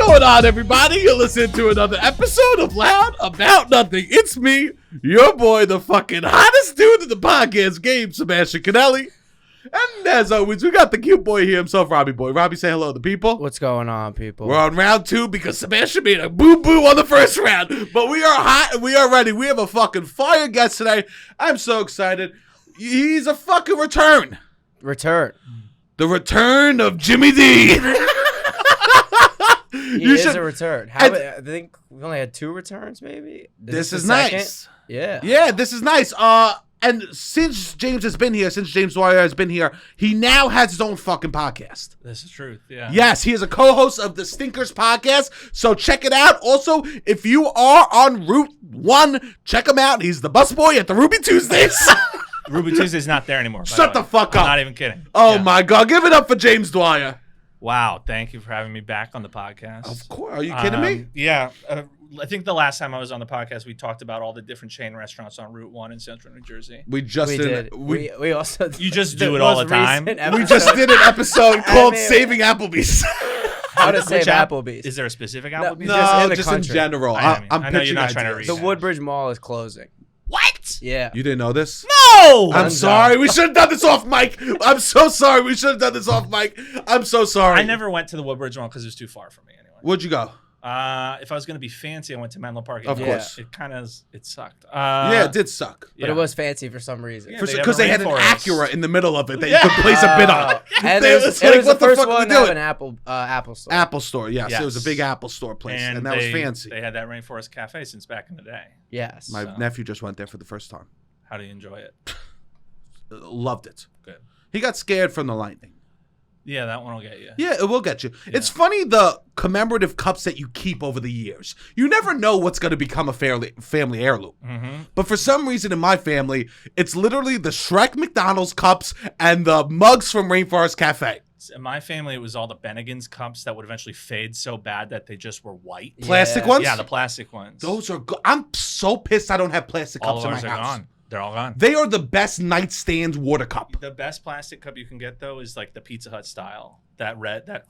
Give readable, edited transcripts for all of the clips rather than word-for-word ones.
going on, everybody? You're listening to another episode of Loud About Nothing. It's me, your boy, the fucking hottest dude in the podcast game, Sebastian Canelli. And as always, we got the cute boy here himself, Robbie boy. Robbie, say hello to the people. What's going on, people? We're on round 2 because Sebastian made a boo-boo on the first round. But we are hot and we are ready. We have a fucking fire guest today. I'm so excited. He's a fucking return. Return. The return of Jimmy D. He is a return. I think we only had 2 returns, maybe? This is nice. Yeah. Yeah, this is nice. And since James has been here, since James Dwyer has been here, he now has his own fucking podcast. This is truth, yeah. Yes, he is a co-host of the Stinkers podcast, so check it out. Also, if you are on Route 1, check him out. He's the busboy at the Ruby Tuesdays. Ruby Tuesday's not there anymore. Shut the fuck up. I'm not even kidding. Oh, my God. Give it up for James Dwyer. Wow, thank you for having me back on the podcast. Of course. Are you kidding me? Yeah. I think the last time I was on the podcast, we talked about all the different chain restaurants on Route 1 in Central New Jersey. We did. We also... You just do it all the time? We just did an episode called Saving Applebee's. How to save Applebee's. Is there a specific Applebee's? No, just in general. I know you're not trying to reach. The Woodbridge Mall is closing. What? Yeah. You didn't know this? No! I'm sorry. We should have done this off mic. I'm so sorry. We should have done this off mic. I'm so sorry. I never went to the Woodbridge Mall because it was too far for me anyway. Where'd you go? If I was going to be fancy, I went to Menlo Park. Of course. It sucked. Yeah, it did suck. But it was fancy for some reason. Yeah, because they had an Acura in the middle of it that you could place a bid on. And it was the first one to have an Apple store. Apple store, yes. It was a big Apple store place, and that was fancy. They had that Rainforest Cafe since back in the day. Yes. My nephew just went there for the first time. How do you enjoy it? Loved it. Good. He got scared from the lightning. Yeah, that one will get you. Yeah, it will get you. Yeah. It's funny, the commemorative cups that you keep over the years. You never know what's going to become a family heirloom. Mm-hmm. But for some reason in my family, it's literally the Shrek McDonald's cups and the mugs from Rainforest Cafe. In my family, it was all the Bennigan's cups that would eventually fade so bad that they just were white. Plastic ones? Yeah, the plastic ones. Those are good. I'm so pissed I don't have plastic cups in my house. All of ours are gone. They're all gone. They are the best nightstand water cup. The best plastic cup you can get, though, is like the Pizza Hut style. That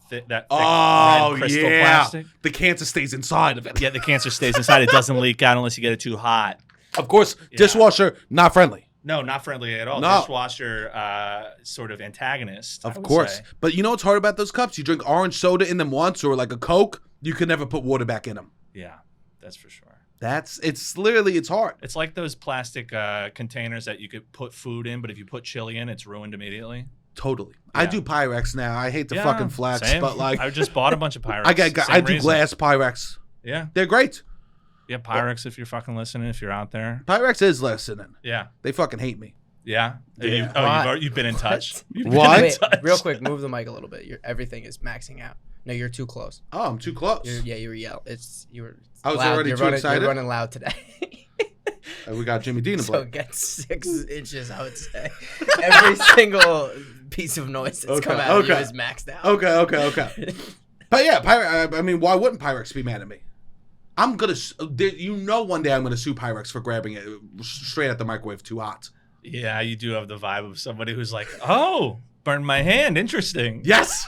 thick red crystal plastic. The cancer stays inside of it. Yeah, the cancer stays inside. It doesn't leak out unless you get it too hot. Of course, dishwasher, not friendly. No, not friendly at all. No. Dishwasher sort of antagonist. Of course. But you know what's hard about those cups? You drink orange soda in them once or like a Coke, you can never put water back in them. Yeah, that's for sure. It's hard. It's like those plastic containers that you could put food in, but if you put chili in, it's ruined immediately. Totally. Yeah. I do Pyrex now. I hate the fucking flex, same. but like I just bought a bunch of Pyrex. I do glass Pyrex. Yeah. They're great. Yeah, Pyrex if you're fucking listening, if you're out there. Pyrex is listening. Yeah. They fucking hate me. Yeah. You've been in touch. What? Wait, real quick, move the mic a little bit. Everything is maxing out. No, you're too close. Oh, I'm too close. You were yelling. I was loud. already too excited. You're running loud today. We got Jimmy D in the So play. get 6 inches, I would say. Every single piece of noise that's come out of you is maxed out. Okay. But yeah, Pyrex. I mean, why wouldn't Pyrex be mad at me? I'm gonna. One day I'm gonna sue Pyrex for grabbing it straight at the microwave too hot. Yeah, you do have the vibe of somebody who's like, oh, burned my hand. Interesting. Yes.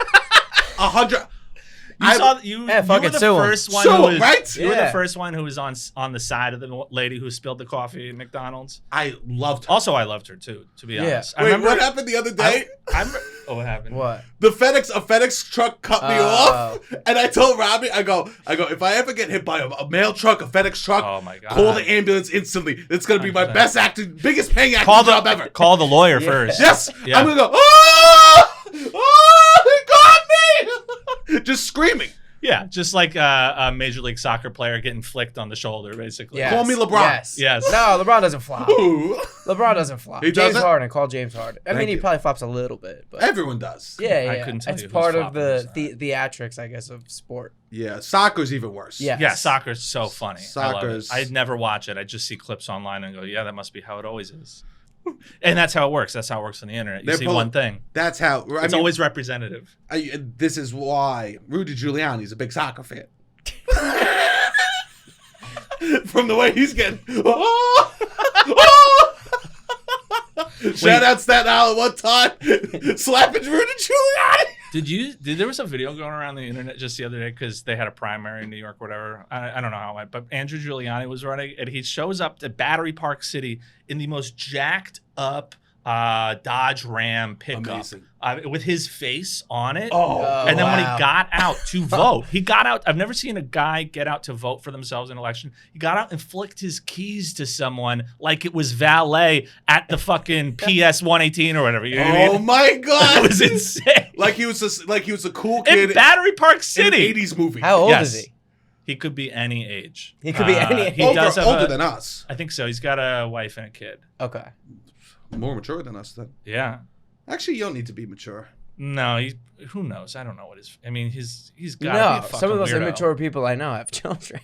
100. You were the first one who was right. You were the first one who was on the side of the lady who spilled the coffee at McDonald's. I loved her. Also, I loved her too. To be honest. Wait, what happened the other day? What happened? What? A FedEx truck cut me off, and I told Robbie, I go, if I ever get hit by a mail truck, a FedEx truck, oh my God, call the ambulance instantly. It's gonna be my best acting, biggest paying acting job ever. Call the lawyer first. Yes, yeah. I'm gonna go. Oh, he got me! Just screaming. Yeah, just like a Major League Soccer player getting flicked on the shoulder, basically. Yes. Call me LeBron. Yes. No, LeBron doesn't flop. Ooh. LeBron doesn't flop. He James doesn't? Harden. Call James Harden. I mean, he you. probably flops a little bit, but Everyone does. yeah. I couldn't tell it's you who's part of flopping, the theatrics, I guess, of sport. Yeah, soccer's even worse. Yes. Yeah, soccer's so funny. Soccer's. I'd never watch it. I just see clips online and go, yeah, that must be how it always is. And that's how it works. That's how it works on the internet. You see one thing. That's how. It's always representative. This is why Rudy Giuliani's a big soccer fan. From the way he's getting. Shout out Staten Island one time. Slapping Rudy Giuliani. There was a video going around the internet just the other day because they had a primary in New York, whatever. I don't know how it went, but Andrew Giuliani was running, and he shows up to Battery Park City in the most jacked up Dodge Ram pickup with his face on it. And then when he got out to vote, I've never seen a guy get out to vote for themselves in an election. He got out and flicked his keys to someone like it was valet at the fucking PS 118 or whatever. You know what I mean? My God. It was insane. Like he was a cool kid in Battery Park City. In an 80s movie. How old is he? He could be any age. He could be any age. Older than us. I think so. He's got a wife and a kid. Okay. More mature than us, then. Yeah. Actually, you don't need to be mature. No, who knows? I don't know what his. I mean, he's got to be a fucking some of those weirdo. immature people I know have children.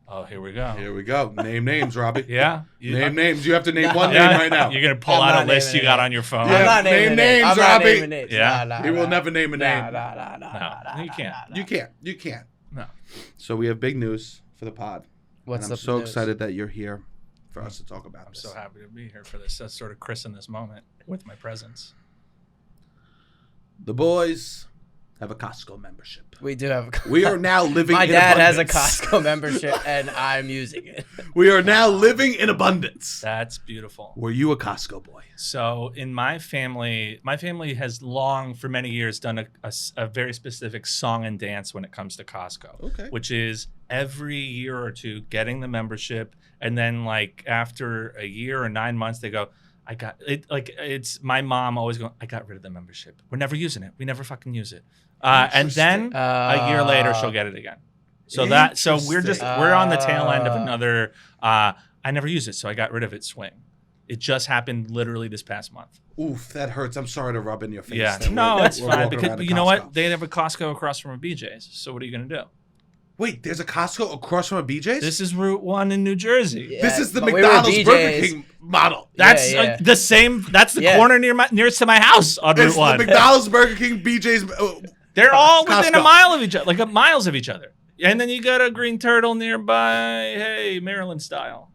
Oh, here we go. Here we go. Name names, Robbie. Yeah. Name names. You have to name one name right now. You're going to pull out a list you got on your phone. I'm not naming names, Robbie. Yeah. He will never name a name. No, you can't. You can't. No. So we have big news for the pod. What's and I'm so excited that you're here for us to talk about I'm this. so happy to be here for this. Let's sort of christen this moment with my presence. The boys have a Costco membership. We do have we are now living My in dad abundance. has a Costco membership, and I'm using it. We are now living in abundance. That's beautiful. Were you a Costco boy? So in my family has long, for many years, done a very specific song and dance when it comes to Costco. Okay. Which is every year or two getting the membership, and then like after a year or 9 months, they go, I got it. Like it's my mom always going, I got rid of the membership. We're never using it. We never fucking use it. And then a year later, she'll get it again. So we're on the tail end of another. I never use it, so I got rid of it. Swing. It just happened literally this past month. Oof, that hurts. I'm sorry to rub in your face. Yeah, no, it's fine because you know what? They have a Costco across from a BJ's. So what are you gonna do? Wait, there's a Costco across from a BJ's? This is Route 1 in New Jersey. Yeah, this is the McDonald's Burger King model. That's the same. That's the corner nearest to my house on Route 1. The McDonald's, Burger King, BJ's. They're all within a mile of each other, like miles of each other. And then you got a Green Turtle nearby. Hey, Maryland style.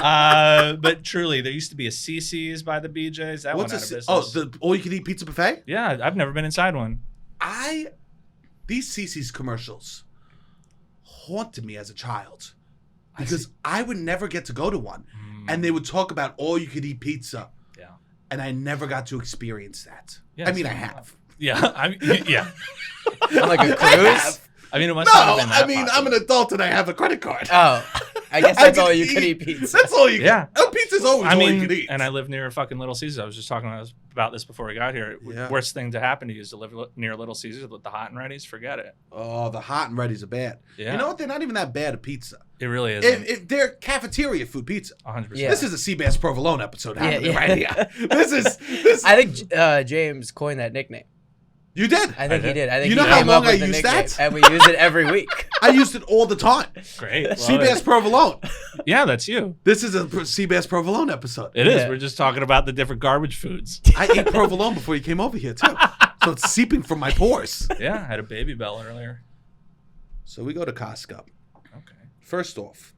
But truly, there used to be a CC's by the BJ's. That went out of business. Oh, the all-you-can-eat pizza buffet? Yeah, I've never been inside one. These CC's commercials haunted me as a child because I would never get to go to one. And they would talk about all-you-can-eat pizza. Yeah. And I never got to experience that. Yeah, I mean, I have. Yeah. Yeah. On like a cruise? I mean, it must not have been that popular. I'm an adult and I have a credit card. Oh. I guess that's all you can eat pizza. That's all you can. Yeah. Pizza's always all you can eat. And I live near a fucking Little Caesars. I was just talking about this before we got here. Yeah. Worst thing to happen to you is to live near Little Caesars with the hot and readies. Forget it. Oh, the hot and readies are bad. Yeah. You know what? They're not even that bad at pizza. It really isn't. They're cafeteria food pizza. 100%. Yeah. This is a Seabass Provolone episode happening right here. This. I think James coined that nickname. You did? I think he did. I think you know how long I used that? And we use it every week. I used it all the time. Great. Seabass Provolone. Yeah, that's you. This is a Seabass Provolone episode. It is. We're just talking about the different garbage foods. I ate provolone before you came over here, too. So it's seeping from my pores. Yeah, I had a baby bell earlier. So we go to Costco. Okay. First off,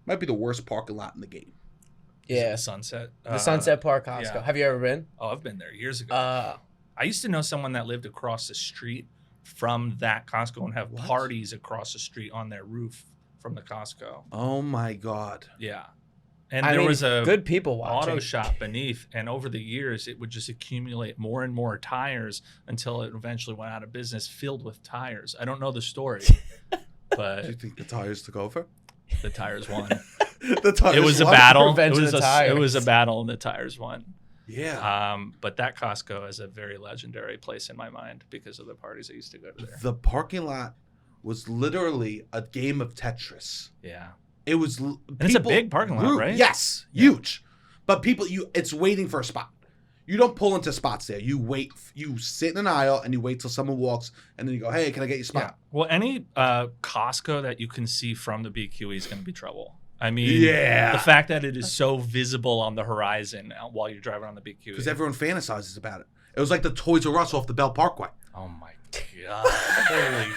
might be the worst parking lot in the game. Yeah. The Sunset. The Sunset Park Costco. Yeah. Have you ever been? Oh, I've been there years ago. I used to know someone that lived across the street from that Costco and have parties across the street on their roof from the Costco. Oh my God. Yeah. And there was a good people watching. auto shop beneath, and over the years it would just accumulate more and more tires until it eventually went out of business, filled with tires. I don't know the story, but do you think the tires took over? The tires won. It was a battle. It was a battle, and the tires won. Yeah. But that Costco is a very legendary place in my mind because of the parties I used to go to there. The parking lot was literally a game of Tetris. Yeah. It was. And it's a big parking lot, right? Yes, huge. But it's waiting for a spot. You don't pull into spots there. You wait. You sit in an aisle and you wait till someone walks, and then you go, "Hey, can I get your spot?" Yeah. Well, any Costco that you can see from the BQE is going to be trouble. I mean, the fact that it is so visible on the horizon while you're driving on the BQE. Because everyone fantasizes about it. It was like the Toys R Us off the Bell Parkway. Oh my God. Holy.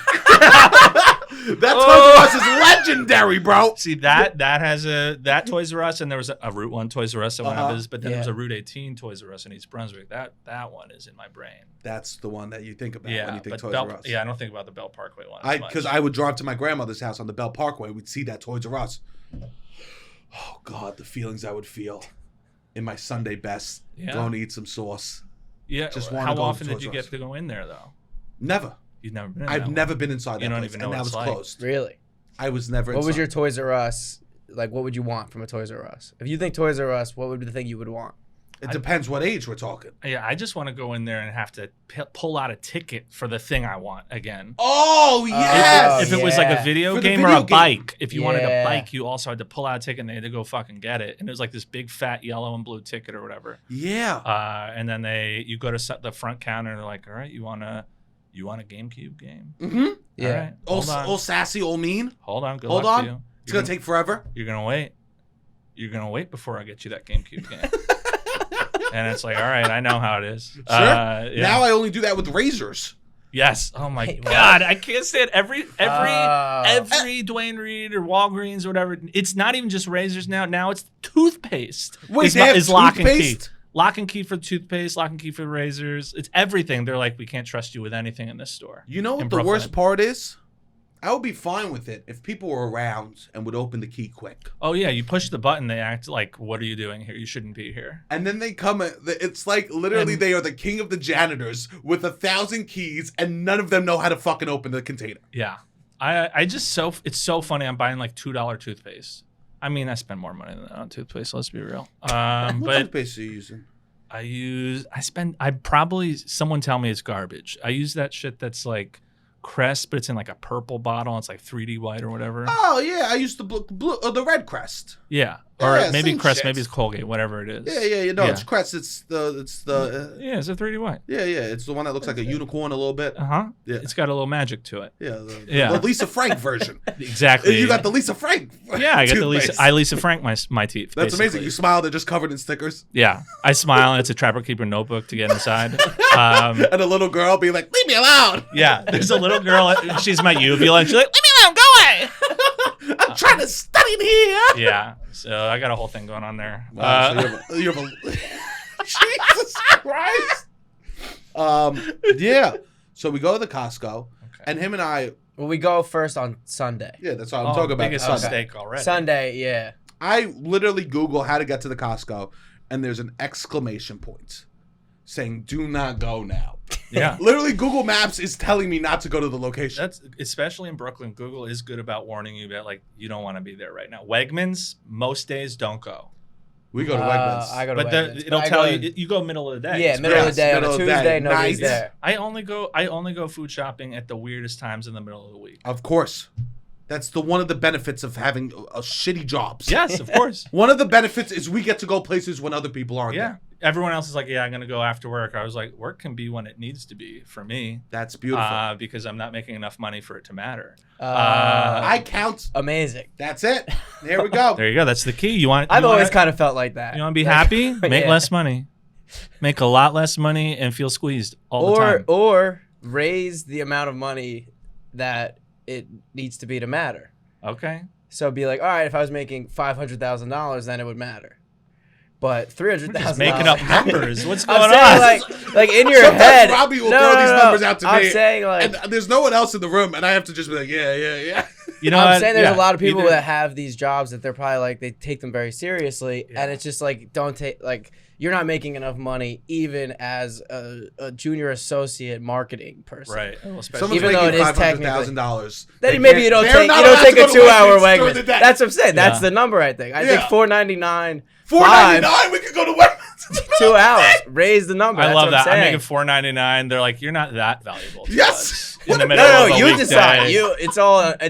That Toys R Us is legendary, bro. See that has that Toys R Us, and there was a Route 1 Toys R Us that went up this, but then there was a Route 18 Toys R Us in East Brunswick. That one is in my brain. That's the one that you think about when you think Toys Bell, R Us. Yeah, I don't think about the Bell Parkway one. Because I would drive to my grandmother's house on the Bell Parkway. We'd see that Toys R Us. Oh God, the feelings I would feel in my Sunday best, going to eat some sauce. Yeah. Just how often did you get to go in there though? Never. You've never been. I've never been inside that place, even know and that was like. closed. Really? I was never inside. What was your Toys R Us? Like, what would you want from a Toys R Us? If you think Toys R Us, what would be the thing you would want? It depends what age we're talking. Yeah, I just want to go in there and have to pull out a ticket for the thing I want again. Oh, yes! If it was like a video game or a bike, if you wanted a bike, you also had to pull out a ticket and they had to go fucking get it. And it was like this big fat yellow and blue ticket or whatever. Yeah. And then you go to the front counter and they're like, all right, you want a GameCube game? Mm-hmm. Yeah. All right, all sassy, all mean. Hold on. Good luck to you. It's going to take forever. You're going to wait. You're going to wait before I get you that GameCube game. And it's like, all right, I know how it is. Sure. Yeah. Now I only do that with razors. Yes. Oh my God, I can't stand every Dwayne Reed or Walgreens or whatever. It's not even just razors now. Now it's toothpaste. Wait, is lock and key. toothpaste? Lock and key for toothpaste. Lock and key for razors. It's everything. They're like, we can't trust you with anything in this store. You know what the worst part is? I would be fine with it if people were around and would open the key quick. Oh, yeah. You push the button. They act like, what are you doing here? You shouldn't be here. And then they come. It's like literally they are the king of the janitors with 1,000 keys and none of them know how to fucking open the container. Yeah. It's so funny. I'm buying like $2 toothpaste. I mean, I spend more money than that on toothpaste. Let's be real. What but toothpaste are you using? Someone tell me it's garbage. I use that shit that's like Crest, but it's in like a purple bottle. It's like 3D white or whatever. Oh yeah, I used the red Crest. Yeah, or maybe Crest, shit. Maybe it's Colgate, whatever it is. Yeah. No, it's Crest. It's the. It's a 3D white. Yeah. It's the one that looks like a unicorn a little bit. Yeah. It's got a little magic to it. The Lisa Frank version. Exactly. You got the Lisa Frank. Yeah, I got the Lisa. I Lisa Frank my teeth. That's basically. amazing. You smile, they're just covered in stickers. Yeah, I smile and it's a Trapper Keeper notebook to get inside. And a little girl be like, "Leave me alone." Yeah, there's a little girl. She's my uvula, and she's like, "Leave me alone, go away." I'm trying to study here. Yeah, so I got a whole thing going on there. Wow, so you have a Jesus Christ. Yeah. So we go to the Costco, and him and I. Well, we go first on Sunday. Yeah, that's what I'm talking about. Biggest mistake already. Sunday, yeah. I literally Google how to get to the Costco, and there's an exclamation point saying, "Do not go now." Yeah. Literally, Google Maps is telling me not to go to the location. That's especially in Brooklyn. Google is good about warning you that like you don't want to be there right now. Wegmans, most days don't go. We go to Wegmans. I go to Wegmans. It'll tell you. You go middle of the day. Yeah, middle of the day on a Tuesday. Nobody's there. I only go food shopping at the weirdest times in the middle of the week. Of course. That's one of the benefits of having shitty jobs. Yes, of course. One of the benefits is we get to go places when other people aren't there. Everyone else is like, yeah, I'm going to go after work. I was like, work can be when it needs to be for me. That's beautiful. Because I'm not making enough money for it to matter. I count. Amazing. That's it. There we go. There you go. That's the key. I've always kind of felt like that. You want to be happy? Make less money. Make a lot less money and feel squeezed all the time. Or raise the amount of money that it needs to be to matter. Okay. So be like, all right, if I was making $500,000, then it would matter. But $300,000. Just making up numbers. What's going on? Like in your Sometimes head. Robbie will throw these numbers out to me. I'm saying like, and there's no one else in the room, and I have to just be like, yeah. You know, I'm saying there's a lot of people that have these jobs that they're probably like they take them very seriously, and it's just like you're not making enough money even as a junior associate marketing person. Right. Someone's even though it is $500,000. Then maybe you don't take a 2-hour Wegmans. That's what I'm saying. That's the number I think. I think $4.99. $4.99. We could go to Wegmans. 2 hours. Raise the number. I love that. I'm making $4.99. They're like, you're not that valuable. Yes. In the middle of a you weekday. decide. It's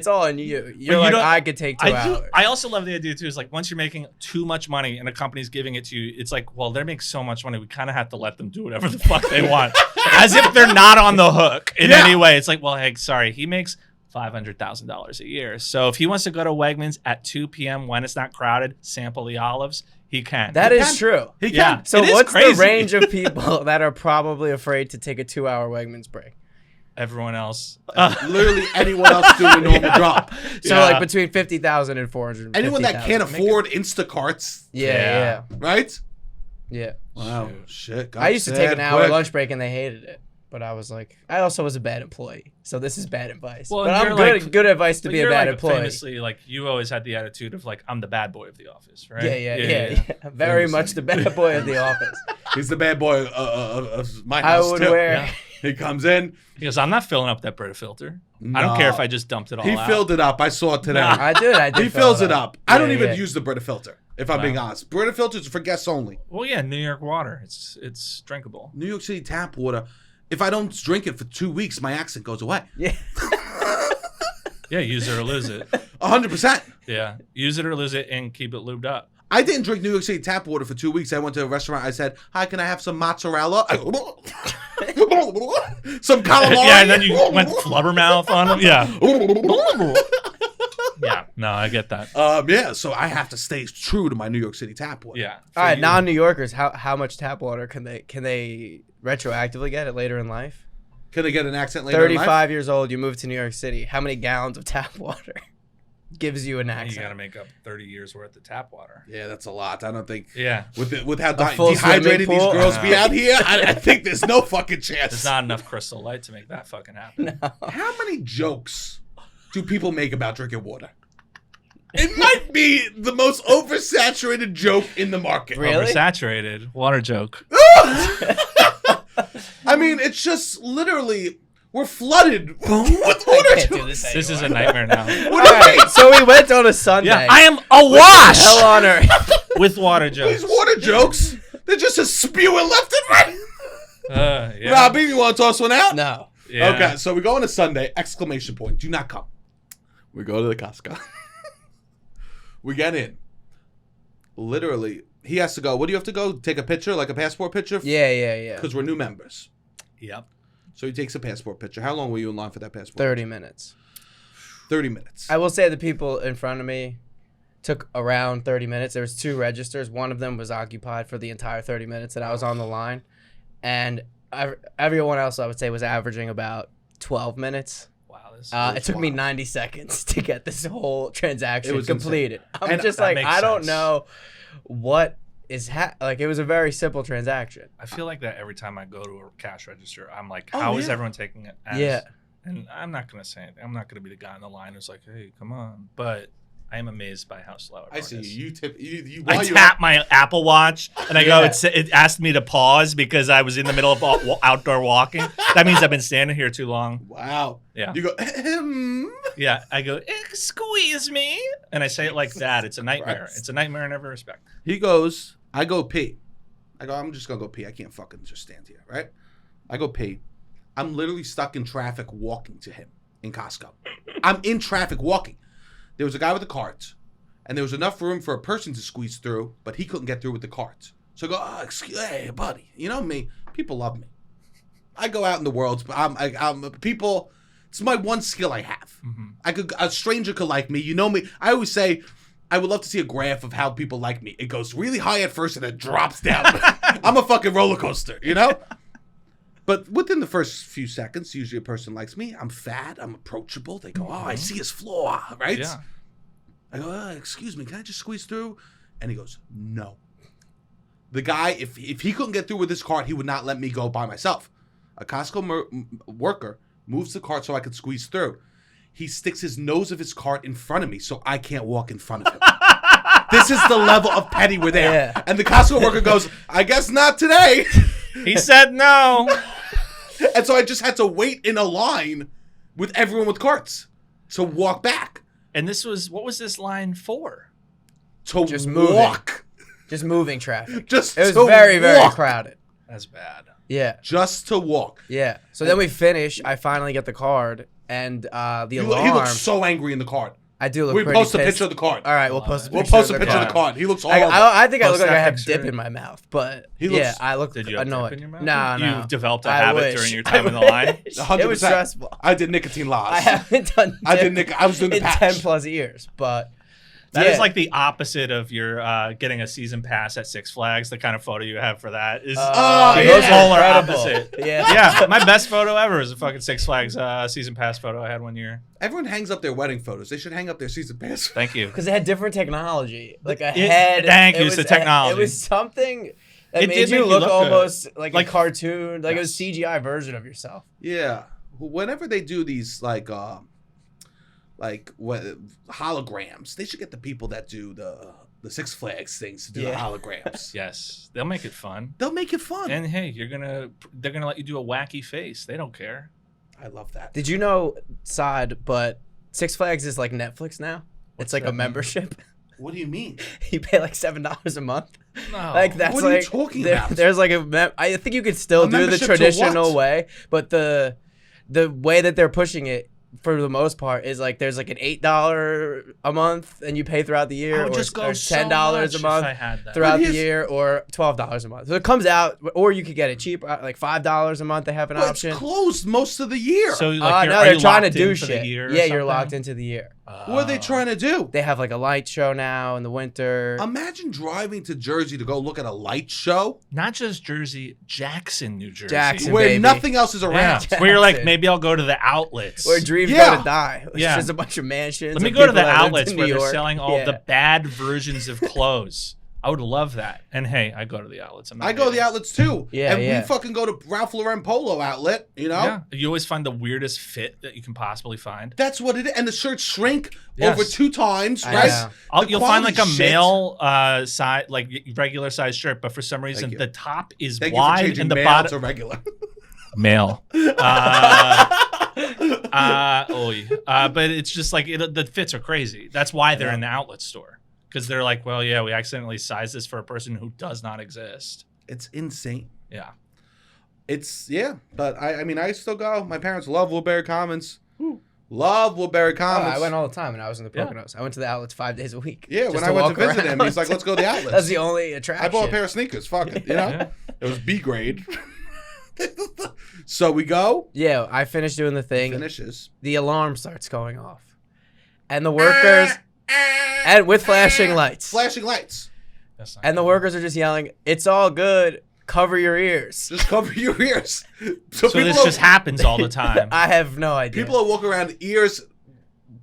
all on you. You're like, I could take 2 hours. I also love the idea too. Is like once you're making too much money and a company's giving it to you, it's like, well, they make so much money, we kind of have to let them do whatever the fuck they want, as if they're not on the hook in any way. It's like, well, hey, sorry, he makes $500,000 a year, so if he wants to go to Wegmans at 2 p.m. when it's not crowded, sample the olives, he can. That is true. He can. Yeah. So what's the range of people that are probably afraid to take a 2-hour Wegmans break? everyone else. Literally anyone else doing a normal job. So like between 50,000 and 450,000. Anyone that can't afford Instacarts, Yeah. right? Yeah. Wow, shit. I used to take an hour quick. lunch break and they hated it. But I was like, I also was a bad employee, so this is bad advice. Well, but and I'm you're good advice to be a bad employee. Famously, like you always had the attitude of like I'm the bad boy of the office, right? Yeah. Very much the bad boy of the office. He's the bad boy of my I house would too. wear. He comes in. He goes, I'm not filling up that Brita filter. I don't care if I just dumped it all He out. filled it up. I saw it today. I did. He fills it up. I don't even yeah. use the Brita filter, if I'm being honest. Brita filters are for guests only. Well, yeah, New York water. It's drinkable. New York City tap water. If I don't drink it for 2 weeks, my accent goes away. Yeah. Yeah, use it or lose it. 100%. Yeah, use it or lose it and keep it lubed up. I didn't drink New York City tap water for 2 weeks. I went to a restaurant. I said, "Hi, can I have some mozzarella?" Some calamari. Yeah, and then you went flubbermouth on them. Yeah. Yeah, no, I get that. Yeah, so I have to stay true to my New York City tap water. Yeah. All right, non-New Yorkers, how much tap water can they retroactively get it later in life? Can they get an accent later in life? 35 years old, you move to New York City. How many gallons of tap water gives you an accent? You got to make up 30 years worth of tap water. Yeah, that's a lot. I don't think. Yeah. With how full dehydrated swimming these pool? girls be out here, I think there's no fucking chance. There's not enough Crystal Light to make that fucking happen. No. How many jokes do people make about drinking water? It might be the most oversaturated joke in the market. Really? Oversaturated. Water joke. I mean, it's just literally we're flooded with water can't do jokes. This is a nightmare now. What do you mean? So we went on a Sunday. Yeah, I am awash Hell on earth. with water jokes. These water jokes, they're just a spewing left and right. Yeah. Robbie, you want to toss one out? No. Yeah. Okay, so we go on a Sunday, exclamation point, do not come. We go to the Costco. We get in. Literally, he has to go. What do you have to go? Take a picture, like a passport picture? Yeah. Because we're new members. Yep. So he takes a passport picture. How long were you in line for that passport? 30 minutes. 30 minutes. I will say the people in front of me took around 30 minutes. There was 2 registers. One of them was occupied for the entire 30 minutes that I was on the line. And everyone else, I would say, was averaging about 12 minutes. Wow. It took me 90 seconds to get this whole transaction was completed. I'm And just that like, makes I don't sense. know what is like. It was a very simple transaction. I feel like that every time I go to a cash register, I'm like, Oh, how is yeah. everyone taking it as? Yeah. And I'm not going to say anything. I'm not going to be the guy in the line who's like, hey, come on. But I am amazed by how slow everyone I see is. you. You tip. You I while you tap my Apple Watch and I go, Yeah. it asked me to pause because I was in the middle of outdoor walking. That means I've been standing here too long. Wow. Yeah. You go. Yeah. I go, excuse me. And I say it like that. It's a nightmare. Christ. It's a nightmare in every respect. He goes. I go pee. I go. I'm just gonna go pee. I can't fucking just stand here, right? I go pee. I'm literally stuck in traffic walking to him in Costco. I'm in traffic walking. There was a guy with the carts, and there was enough room for a person to squeeze through, but he couldn't get through with the carts. So I go, oh, hey, buddy, you know me. People love me. I go out in the world. I'm people. It's my one skill I have. Mm-hmm. A stranger could like me. You know me. I always say, I would love to see a graph of how people like me. It goes really high at first and then drops down. I'm a fucking roller coaster, you know? But within the first few seconds, usually a person likes me. I'm fat. I'm approachable. They go, oh, I see his flaw, right? Yeah. I go, excuse me, can I just squeeze through? And he goes, no. The guy, if he couldn't get through with his cart, he would not let me go by myself. A Costco worker moves the cart so I could squeeze through. He sticks his nose of his cart in front of me so I can't walk in front of him. This is the level of petty we're there. Yeah. And the Costco worker goes, I guess not today. He said no. And so I just had to wait in a line with everyone with carts to walk back. And what was this line for? To Just moving. walk. Just moving traffic. Just It was to very, very walk. crowded. That's bad. Yeah. Just to walk. Yeah. So then we finish. I finally get the card, and the He alarm. looks so angry in the card. I do look We pretty post a pissed. picture of the card. All right, we'll post a We'll picture. post a of the picture of card. the card. He looks horrible. I think I Post look like that I have picture. dip in my mouth, but He looks- yeah, I look Did you have annoyed. dip in your mouth? No. You've developed a I habit wish. during your time in the line? It 100%. was stressful. I did nicotine laws. I haven't done. I dip did I was doing the in patch. 10 plus years, but That is like the opposite of your getting a season pass at Six Flags. The kind of photo you have for that is those are polar incredible. opposite. Yeah. Yeah, my best photo ever is a fucking Six Flags season pass photo I had one year. Everyone hangs up their wedding photos. They should hang up their season pass. Thank you. Because it had different technology, like a head. Thank you, It it's the was technology. It was something that It made did you make you look look almost good. like Like- a cartoon, like it was CGI version of yourself. Yeah. Whenever they do these like what holograms, they should get the people that do the Six Flags things to do the Yeah. holograms. Yes, they'll make it fun. They'll make it fun. And hey, they're gonna let you do a wacky face. They don't care. I love that. Did you know, side, but Six Flags is like Netflix now? It's like that a mean? membership. What do you mean? You pay like $7 a month. No. Like that's What are you like talking about? There's like I think you could still A do the membership to traditional what? way, but the way that they're pushing it for the most part is like there's like an $8 a month and you pay throughout the year, I would or, just go or so $10 much a if month I had that. throughout But the here's- year, or $12 a month. So it comes out, or you could get it cheap, like $5 a month. They have an But option. it's closed most of the year. So like, No, are they're you trying to locked do in for the shit. year or Yeah, you're something? locked into the year. What are they trying to do? They have like a light show now in the winter. Imagine driving to Jersey to go look at a light show Not just Jersey, Jackson, New Jersey. Jackson. where baby. nothing else is Yeah. around. Where you're like, Jackson. maybe I'll go to the outlets. Where dreams Yeah. go to die. It's Yeah. just a bunch of mansions. Let me of go to people the that lived outlets in where New they're York. selling all Yeah. the bad versions of clothes. I would love that. And hey, I go to the outlets. I'm not I go to the hating. outlets too. Yeah, and yeah. we fucking go to Ralph Lauren Polo outlet, you know? Yeah. You always find the weirdest fit that you can possibly find. That's what it is. And the shirts shrink Yes. over 2 times, I right? know. The You'll find like a quality shit. male size, like regular size shirt, but for some reason you. the top is Thank you for wide changing and the male bottom to regular. male. But it's just like the fits are crazy. That's why they're in the outlet store, because they're like, well, yeah, we accidentally sized this for a person who does not exist. It's insane. Yeah. But I mean, I still go. My parents love Woodbury Commons. Love Woodbury Oh, Commons. I went all the time when I was in the Yeah. Poconos. I went to the outlets 5 days a week. Yeah, just when to I went to walk visit him, he's around. like, let's go to the outlets. That's the only attraction. I bought a pair of sneakers. Fuck it, you know? Yeah. It was B grade. So we go. Yeah, I finished doing the thing. Finishes. The alarm starts going off. And the workers, and with flashing lights. Flashing lights. That's not And the good. workers are just yelling, "It's all good. Cover your ears." Just cover your ears. So this just happens all the time. I have no idea. People are walking around ears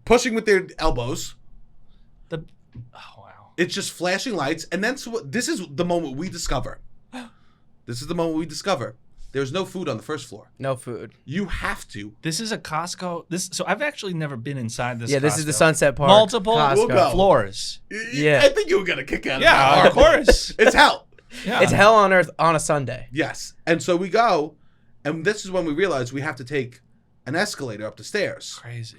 pushing with their elbows. Oh wow. It's just flashing lights. And then this is the moment we discover. This is the moment we discover. There's no food on the first floor. No food. You have to. This is a Costco. So I've actually never been inside this. Yeah, this is the Costco. Sunset Park. Multiple Costco. We'll go. floors. Yeah. I think you were going to kick out of Yeah, that of park. course. It's hell. Yeah. It's hell on earth on a Sunday. Yes. And so we go, and this is when we realize we have to take an escalator up the stairs. Crazy.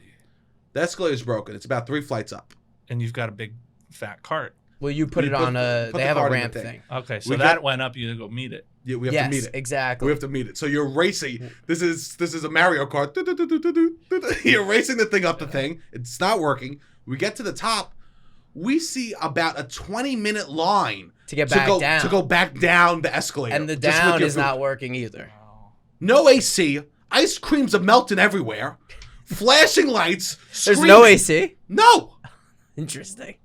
The escalator's broken. It's about 3 flights up. And you've got a big fat cart. Well, you put You it put- on a. put They the have a card in the ramp thing. thing. Okay, so We that got- went up. You go meet it. Yeah, we have Yes, to meet it. exactly. We have to meet it. So you're racing. This is a Mario Kart. You're racing the thing up the thing. It's not working. We get to the top. We see about a 20-minute line To get back down. to go back down the escalator. And the just with down your is food. not working either. No AC. Ice creams are melting everywhere. Flashing lights. There's Screaming. no AC. No. Interesting.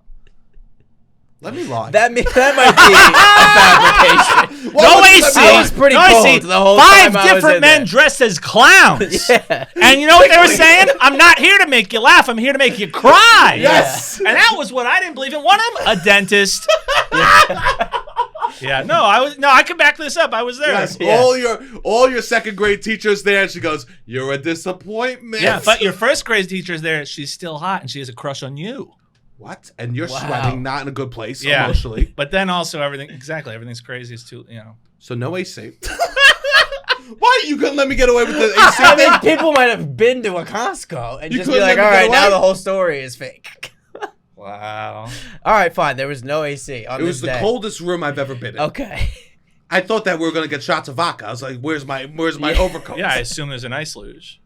Let me lie. That might be a fabrication. No AC. I was pretty no cold AC. the whole 5 time I was different in men there. dressed as clowns. Yeah. And you know what they were saying? I'm not here to make you laugh. I'm here to make you cry. Yes. And that was what I didn't believe in. One of them, a dentist. Yeah. No, I can back this up. I was there. Yes, Yeah. all your second grade teachers there. And she goes, "You're a disappointment." Yeah, but your first grade teacher's there. She's still hot, and she has a crush on you. what? And you're Wow. sweating, not in a good place Yeah. emotionally. But then also everything's crazy. It's too, So no AC. Why are you gonna let me get away with the AC I thing? mean, people might have been to a Costco and You just be couldn't like, let all me get right, now away? the whole story is fake. Wow. All right, fine. There was no AC on It this was the day. coldest room I've ever been in. Okay. I thought that we were gonna get shots of vodka. I was like, "Where's my Yeah. overcoat?" Yeah, I assume there's an ice luge.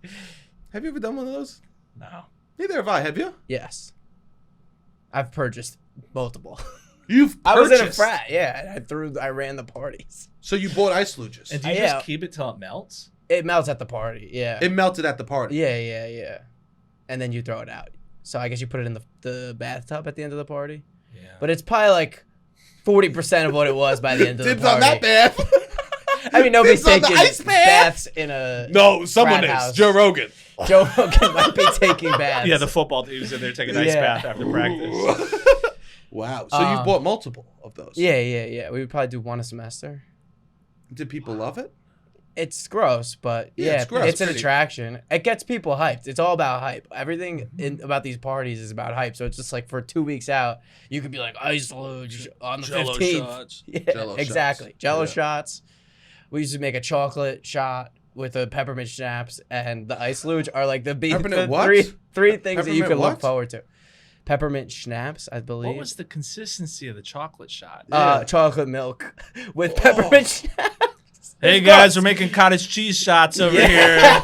Have you ever done one of those? No. Neither have I. Have you? Yes. I've purchased multiple. You've I was in a purchased. frat, yeah. And I ran the parties. So you bought ice luges. And do you Yeah. just keep it till it melts? It melts at the party, yeah. It melted at the party. Yeah. And then you throw it out. So I guess you put it in the bathtub at the end of the party. Yeah. But it's probably like 40% of what it was by the end of the Dibs party. on that bath. I mean, nobody's Dibs on the taking ice bath. baths in a No, someone frat is. house. Joe Rogan. Joe Rogan might be taking baths. Yeah, the football teams in there taking an ice Yeah. bath after practice. Wow. So you've bought multiple of those. Yeah. We would probably do one a semester. Did people love it? It's gross, but Yeah, yeah, it's gross, it's an pretty. attraction. It gets people hyped. It's all about hype. Everything about these parties is about hype. So it's just like for 2 weeks out, you could be like ice luge on the Jell-O 15th. shots. Yeah, Jell-O exactly. shots. Jello Yeah. shots. We used to make a chocolate shot with a peppermint schnapps, and the ice luge are like the Peppermint what? three things that you Peppermint could what? look forward to. Peppermint schnapps, I believe. What was the consistency of the chocolate shot? Yeah. Chocolate milk with peppermint schnapps. Hey It's guys, gross. we're making cottage cheese shots over Yeah.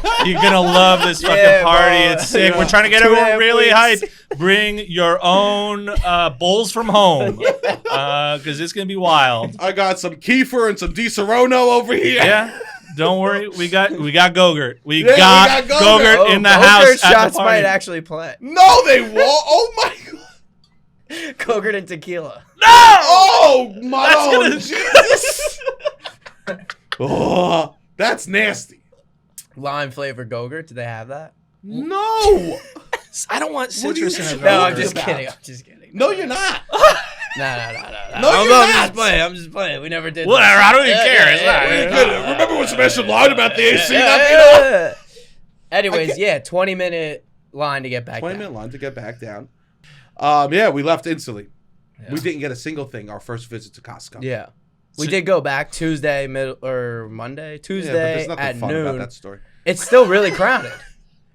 here. You're gonna love this fucking Yeah, party. bro. It's sick. Yeah. We're trying to get 2.5 everyone really weeks. hyped. Bring your own bowls from home, because it's gonna be wild. I got some Kefir and some Di Serono over here. Yeah, don't worry. We got Gogurt. We Yeah, got we got Gogurt. Gogurt in the Go-Gurt house at shots the might party. actually play. No, they won't. Oh my god. Gogurt and tequila. No! Oh my That's oh, gonna- Jesus. Oh, that's nasty. Lime flavored Gogurt. Do they have that? No. I don't want What are you citrus in it. No, I'm talking just about? kidding. I'm just kidding. No, you're not. No. No, I'm you're just not. playing. I'm just playing. We never did. Whatever, this. I don't even care. It's not- We're Yeah. good. Remember when Sebastian lied about the AC? Yeah, Not, yeah. Anyways, yeah, 20-minute line to get back. 20-minute line to get back down. Yeah, we left instantly. Yeah. We didn't get a single thing our first visit to Costco. Yeah, we So- did go back Tuesday, Monday, Yeah, but Tuesday there's nothing at fun about noon. that story. It's still really crowded.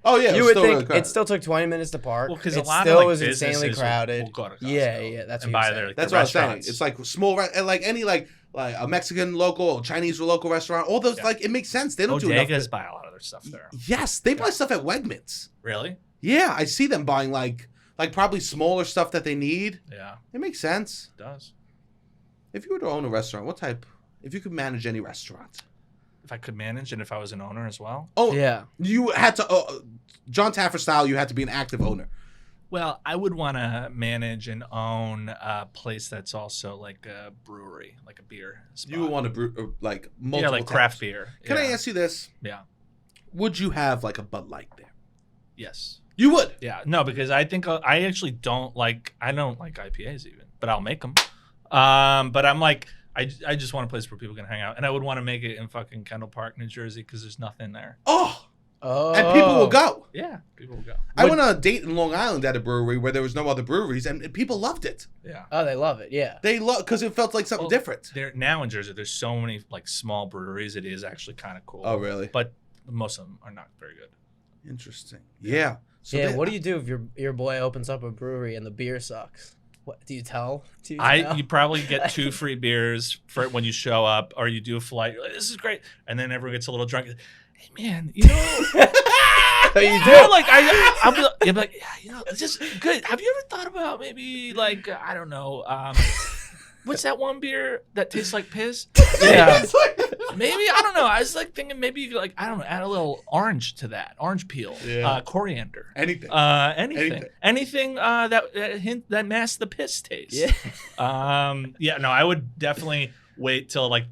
Oh yeah, it You was would still think really crowded. it still took 20 minutes to park. Well, because it a lot still of was like insanely businesses crowded. will go to Costco Yeah, that's and what buy you're their saying. That's the what I'm saying. restaurants. It's like small, and like any like a Mexican local, or Chinese local restaurant. All those like it makes sense. They don't do enough. Bodegas buy a lot of their stuff there. Yes, they buy stuff at Wegmans. Really? Yeah, I see them buying like probably smaller stuff that they need. Yeah, It makes sense. it does. If you were to own a restaurant, what type? If you could manage any restaurant, If I could manage and if I was an owner as well. oh Yeah. you had to John Taffer style. You had to be an active owner. Well, I would want to manage and own a place that's also like a brewery, like a beer spot. You would want to brew like multiple. yeah, like craft taps. beer. Can I Yeah. ask you this? Yeah. Would you have like a Bud Light there? Yes. You would. Yeah. No, because I think I actually don't like IPAs even, but I'll make them. But I'm like I just want a place where people can hang out, and I would want to make it in fucking Kendall Park, New Jersey, because there's nothing there. Oh, Oh. and people will go. Yeah, people will go. I went on a date in Long Island at a brewery where there was no other breweries, and people loved it. Yeah. Oh, they love it. Yeah. They love because it felt like something Well, different. There now in Jersey, there's so many like small breweries. It is actually kind of cool. Oh, really? But most of them are not very good. Interesting. Yeah. So Yeah. they- What do you do if your boy opens up a brewery and the beer sucks? What do you tell? Do you tell? You probably get 2 free beers for when you show up, or you do a flight. You're like, this is great, and then everyone gets a little drunk. Hey man, you know. Oh, you do? Yeah, like I'll be like, yeah, you know, it's just good. Have you ever thought about maybe like I don't know, what's that one beer that tastes like piss? Yeah. It's like- Maybe I don't know. I was like thinking maybe you could like I don't know, add a little orange to that, orange peel, Yeah. coriander, anything. anything that masks the piss taste. Yeah. Yeah, no, I would definitely wait till like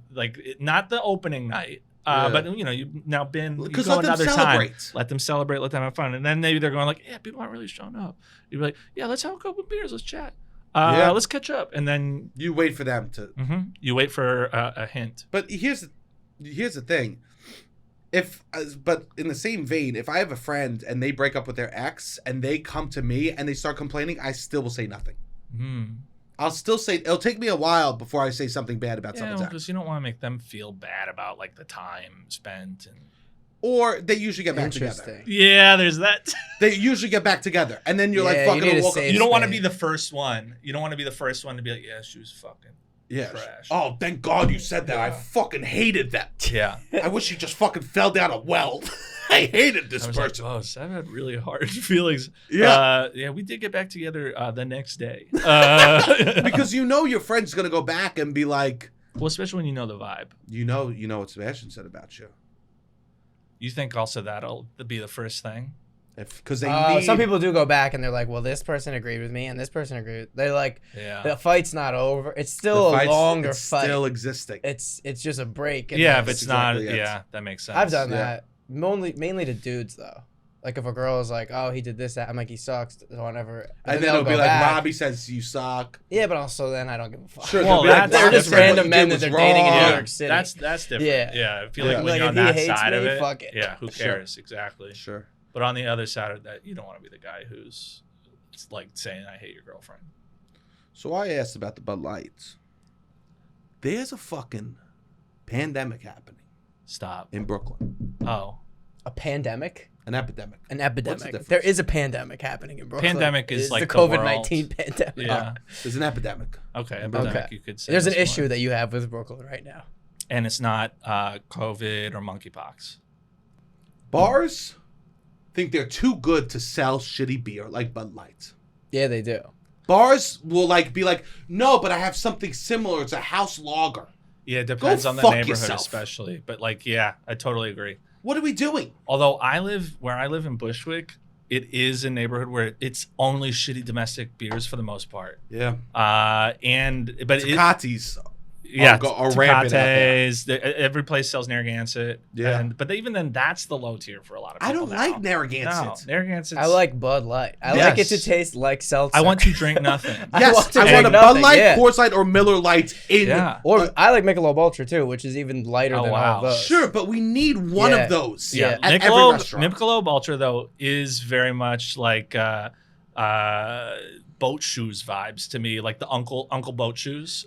not the opening night. Yeah. But you know, you've now been you Because go let them another time. celebrate. Let them celebrate. Let them have fun, and then maybe they're going like, "Yeah, people aren't really showing up." You'd be like, "Yeah, let's have a couple beers. Let's chat. Yeah. Let's catch up." And then You wait for them to. you wait for a hint. But here's the thing. But in the same vein, if I have a friend and they break up with their ex and they come to me and they start complaining, I still will say nothing. I'll still say it'll take me a while before I say something bad about Yeah, someone's ex. because you don't want to make them feel bad about like the time spent and. Or they usually get back together. Interesting. Yeah, there's that. They usually get back together, and then you're Yeah, like, you "Fucking need a woke up." safe You don't want to space. be the first one. You don't want to be the first one to be like, yeah, she was fucking Yeah. trash. Oh, thank God you said that. I Yeah. fucking hated that. Yeah. I wish he just fucking fell down a well. I hated this I was person. like, oh, Sam had really hard feelings. Yeah. Yeah, we did get back together the next day. Because you know your friend's gonna go back and be like, well, especially when you know the vibe. you know what Sebastian said about you. You think also that'll be the first thing? Because they need... Some people do go back and they're like, well, this person agreed with me and this person agreed. They're like, the fight's not over. It's still a longer fight. Still existing. It's just a break. Yeah, if it's not, that makes sense. I've done that. Mainly to dudes, though. Like, if a girl is like, oh, he did this, that, I'm like, he sucks, whatever. And then it'll be like, Robbie says you suck. Yeah, but also then I don't give a fuck. Sure, well, they're just random men that they're dating in New York City. That's different. Yeah. I feel like when like you're on if that he hates side me, of it, fuck it. yeah, who cares? Exactly. Sure. But on the other side of that, you don't want to be the guy who's like saying, I hate your girlfriend. So I asked about the Bud Lights. There's a fucking pandemic happening. Stop. In Brooklyn. Oh. A pandemic? An epidemic. An epidemic. There is a pandemic happening in Brooklyn. Pandemic is like the COVID-19 pandemic. Yeah. There's an epidemic. Okay. Epidemic, you could say. There's an issue that you have with Brooklyn right now. And it's not COVID or monkeypox. Bars think they're too good to sell shitty beer like Bud Light. Yeah, they do. Bars will be like, no, but I have something similar. It's a house lager. Yeah, it depends on the neighborhood especially. But I totally agree. What are we doing? Although where I live in Bushwick, it is a neighborhood where it's only shitty domestic beers for the most part. Yeah. Tecati's are rampant out there. Every place sells Narragansett. Yeah. But even then, that's the low tier for a lot of people. I don't like Narragansett. No, Narragansett. I like Bud Light. I like it to taste like seltzer. I want to drink nothing. I want a Bud Light, Coors Light, or Miller Light in. Yeah. Or I like Michelob Ultra too, which is even lighter than all of those. Sure, but we need one of those. Yeah. At every restaurant. Michelob Ultra though is very much like boat shoes vibes to me, like the Uncle Boat Shoes.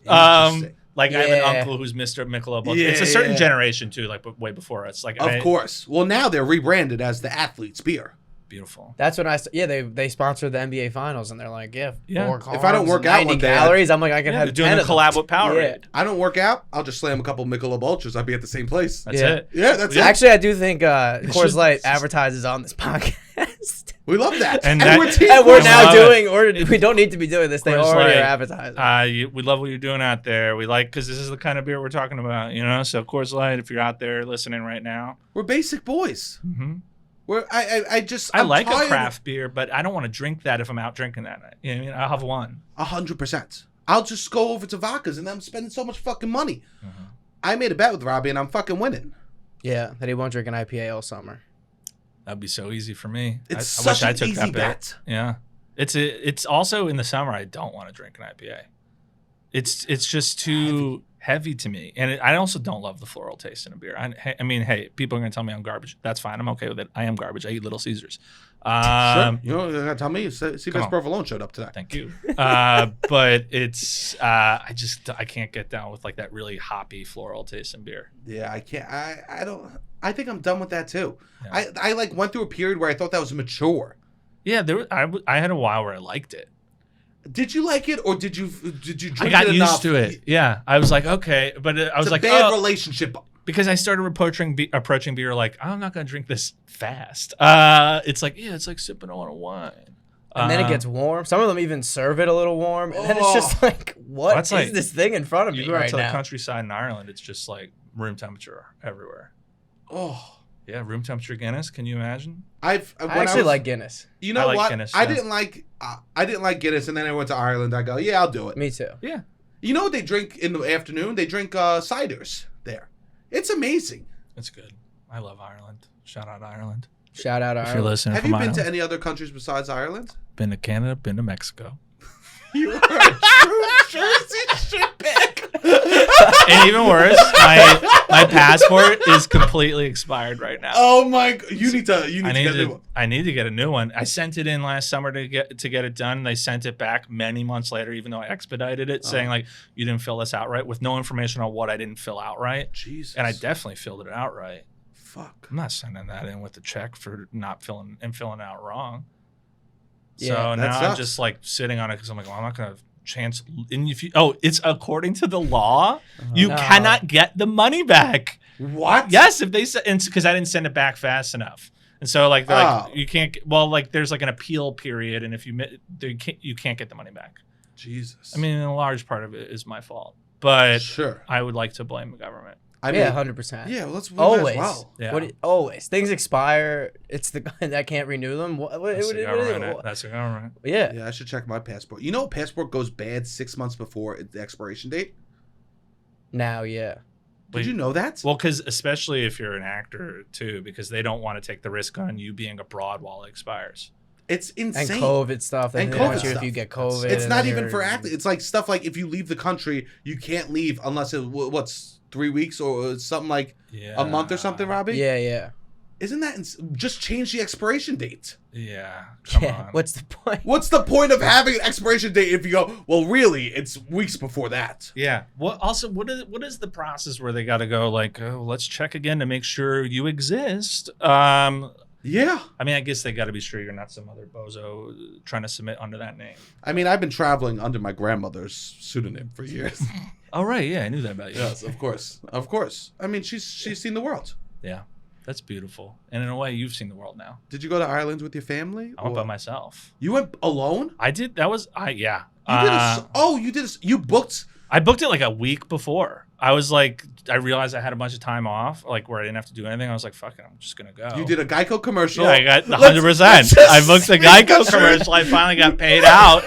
I have an uncle who's Mr. Michelob Ultra. It's a certain generation too, like way before us. Of course. Well, now they're rebranded as the Athlete's Beer. Beautiful. That's when they sponsored the NBA Finals, and they're like, 4 carbs, if I don't work out one day, calories, I'm like, I can have 10 doing a collab with Powerade. I don't work out. I'll just slam a couple Michelob Ultras. I'll be at the same place. That's it. Yeah, that's it. Actually, I do think Coors Light advertises on this podcast. We love that. And we're now doing, or we don't need to be doing this. They already are advertising. We love what you're doing out there. We like, because this is the kind of beer we're talking about, So Coors Light, if you're out there listening right now. We're basic boys. Mm-hmm. I like a craft beer, but I don't want to drink that if I'm out drinking that night. You know what I mean? I'll have one. 100%. I'll just go over to Vodka's and I'm spending so much fucking money. Mm-hmm. I made a bet with Robbie and I'm fucking winning. Yeah, that he won't drink an IPA all summer. That'd be so easy for me. It's such an easy bet. Yeah. It's also in the summer I don't want to drink an IPA. It's just too heavy to me. And I also don't love the floral taste in a beer. I mean, hey, people are going to tell me I'm garbage. That's fine. I'm okay with it. I am garbage. I eat Little Caesars. Sure. You know, you're going to tell me? Seabass Provolone showed up today. Thank you. But it's, I can't get down with like that really hoppy floral taste in beer. Yeah, I can't. I think I'm done with that too. Yeah. I went through a period where I thought that was mature. Yeah, I had a while where I liked it. Did you like it, or did you drink it enough? I got used to it. Yeah, I was like, okay, but I was like, bad relationship. Because I started approaching beer like, I'm not gonna drink this fast. It's like, it's like sipping on a wine. And then it gets warm. Some of them even serve it a little warm, and then it's just like, what is this thing in front of you right now? The countryside in Ireland, it's just like room temperature everywhere. Oh. Yeah, room temperature Guinness. Can you imagine? I actually like Guinness. You know what? Guinness, I didn't like Guinness, and then I went to Ireland. I go, yeah, I'll do it. Me too. Yeah. You know what they drink in the afternoon? They drink ciders there. It's amazing. It's good. I love Ireland. Shout out Ireland. Shout out Ireland. If you're listening, have you been to any other countries besides Ireland? Been to Canada. Been to Mexico. You are a true Jersey shitbag. And even worse, my passport is completely expired right now. Oh my god! You need to get a new one. I need to get a new one. I sent it in last summer to get it done. They sent it back many months later, even though I expedited it, saying like you didn't fill this out right, with no information on what I didn't fill out right. Jesus. And I definitely filled it out right. Fuck. I'm not sending that in with the check for not filling out wrong. Yeah, so now I'm just like sitting on it because I'm like, well, I'm not gonna chance. And it's according to the law, you cannot get the money back. What? Yes, if they said, because I didn't send it back fast enough, and so like you can't. Well, like there's like an appeal period, and if you can't get the money back. Jesus. I mean, a large part of it is my fault, but sure, I would like to blame the government. I mean, Yeah, 100%. Yeah, let's Always. Wow. Yeah. Always. Things expire. It's the guy that can't renew them. That's the government. That's the government. Yeah. Yeah, I should check my passport. You know, a passport goes bad 6 months before the expiration date. Now, yeah. Did you know that? Well, because especially if you're an actor too, because they don't want to take the risk on you being abroad while it expires. It's insane. And COVID stuff. And And COVID COVID stuff. if you get COVID. It's and not then even you're- for acting. It's like stuff like if you leave the country, you can't leave unless what's 3 weeks or something like a month or something, Robbie? Yeah, yeah. Isn't that just change the expiration date? Yeah. Come on. What's the point? What's the point of having an expiration date if you go, well, really, it's weeks before that? Yeah. What is the process where they got to go like, oh, let's check again to make sure you exist? Yeah. I mean, I guess they got to be sure you're not some other bozo trying to submit under that name. I mean, I've been traveling under my grandmother's pseudonym for years. Oh, right. Yeah, I knew that about you. Yes, of course. Of course. I mean, she's seen the world. Yeah. That's beautiful. And in a way, you've seen the world now. Did you go to Ireland with your family? I went by myself. You went alone? I did. That was, yeah. You did you booked? I booked it like a week before. I was like, I realized I had a bunch of time off, like where I didn't have to do anything. I was like, fuck it, I'm just going to go. You did a Geico commercial. Yeah, I got 100%. Let's just I booked the speak Geico the truth. commercial. I finally got paid out.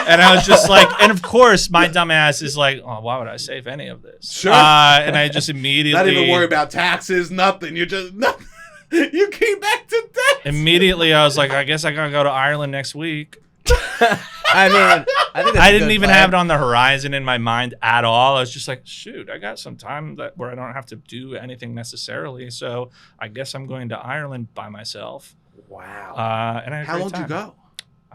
And I was just like, and of course, my dumb ass is like, oh, why would I save any of this? Sure. And I just immediately. Not even worry about taxes, nothing. You're just, nothing. You came back to death. Immediately, I was like, I guess I got to go to Ireland next week. I mean, I think that's I a didn't good even plan. have it on the horizon in my mind at all. I was just like, shoot, I got some time where I don't have to do anything necessarily. So I guess I'm going to Ireland by myself. Wow. And I had a How great long did you time. go?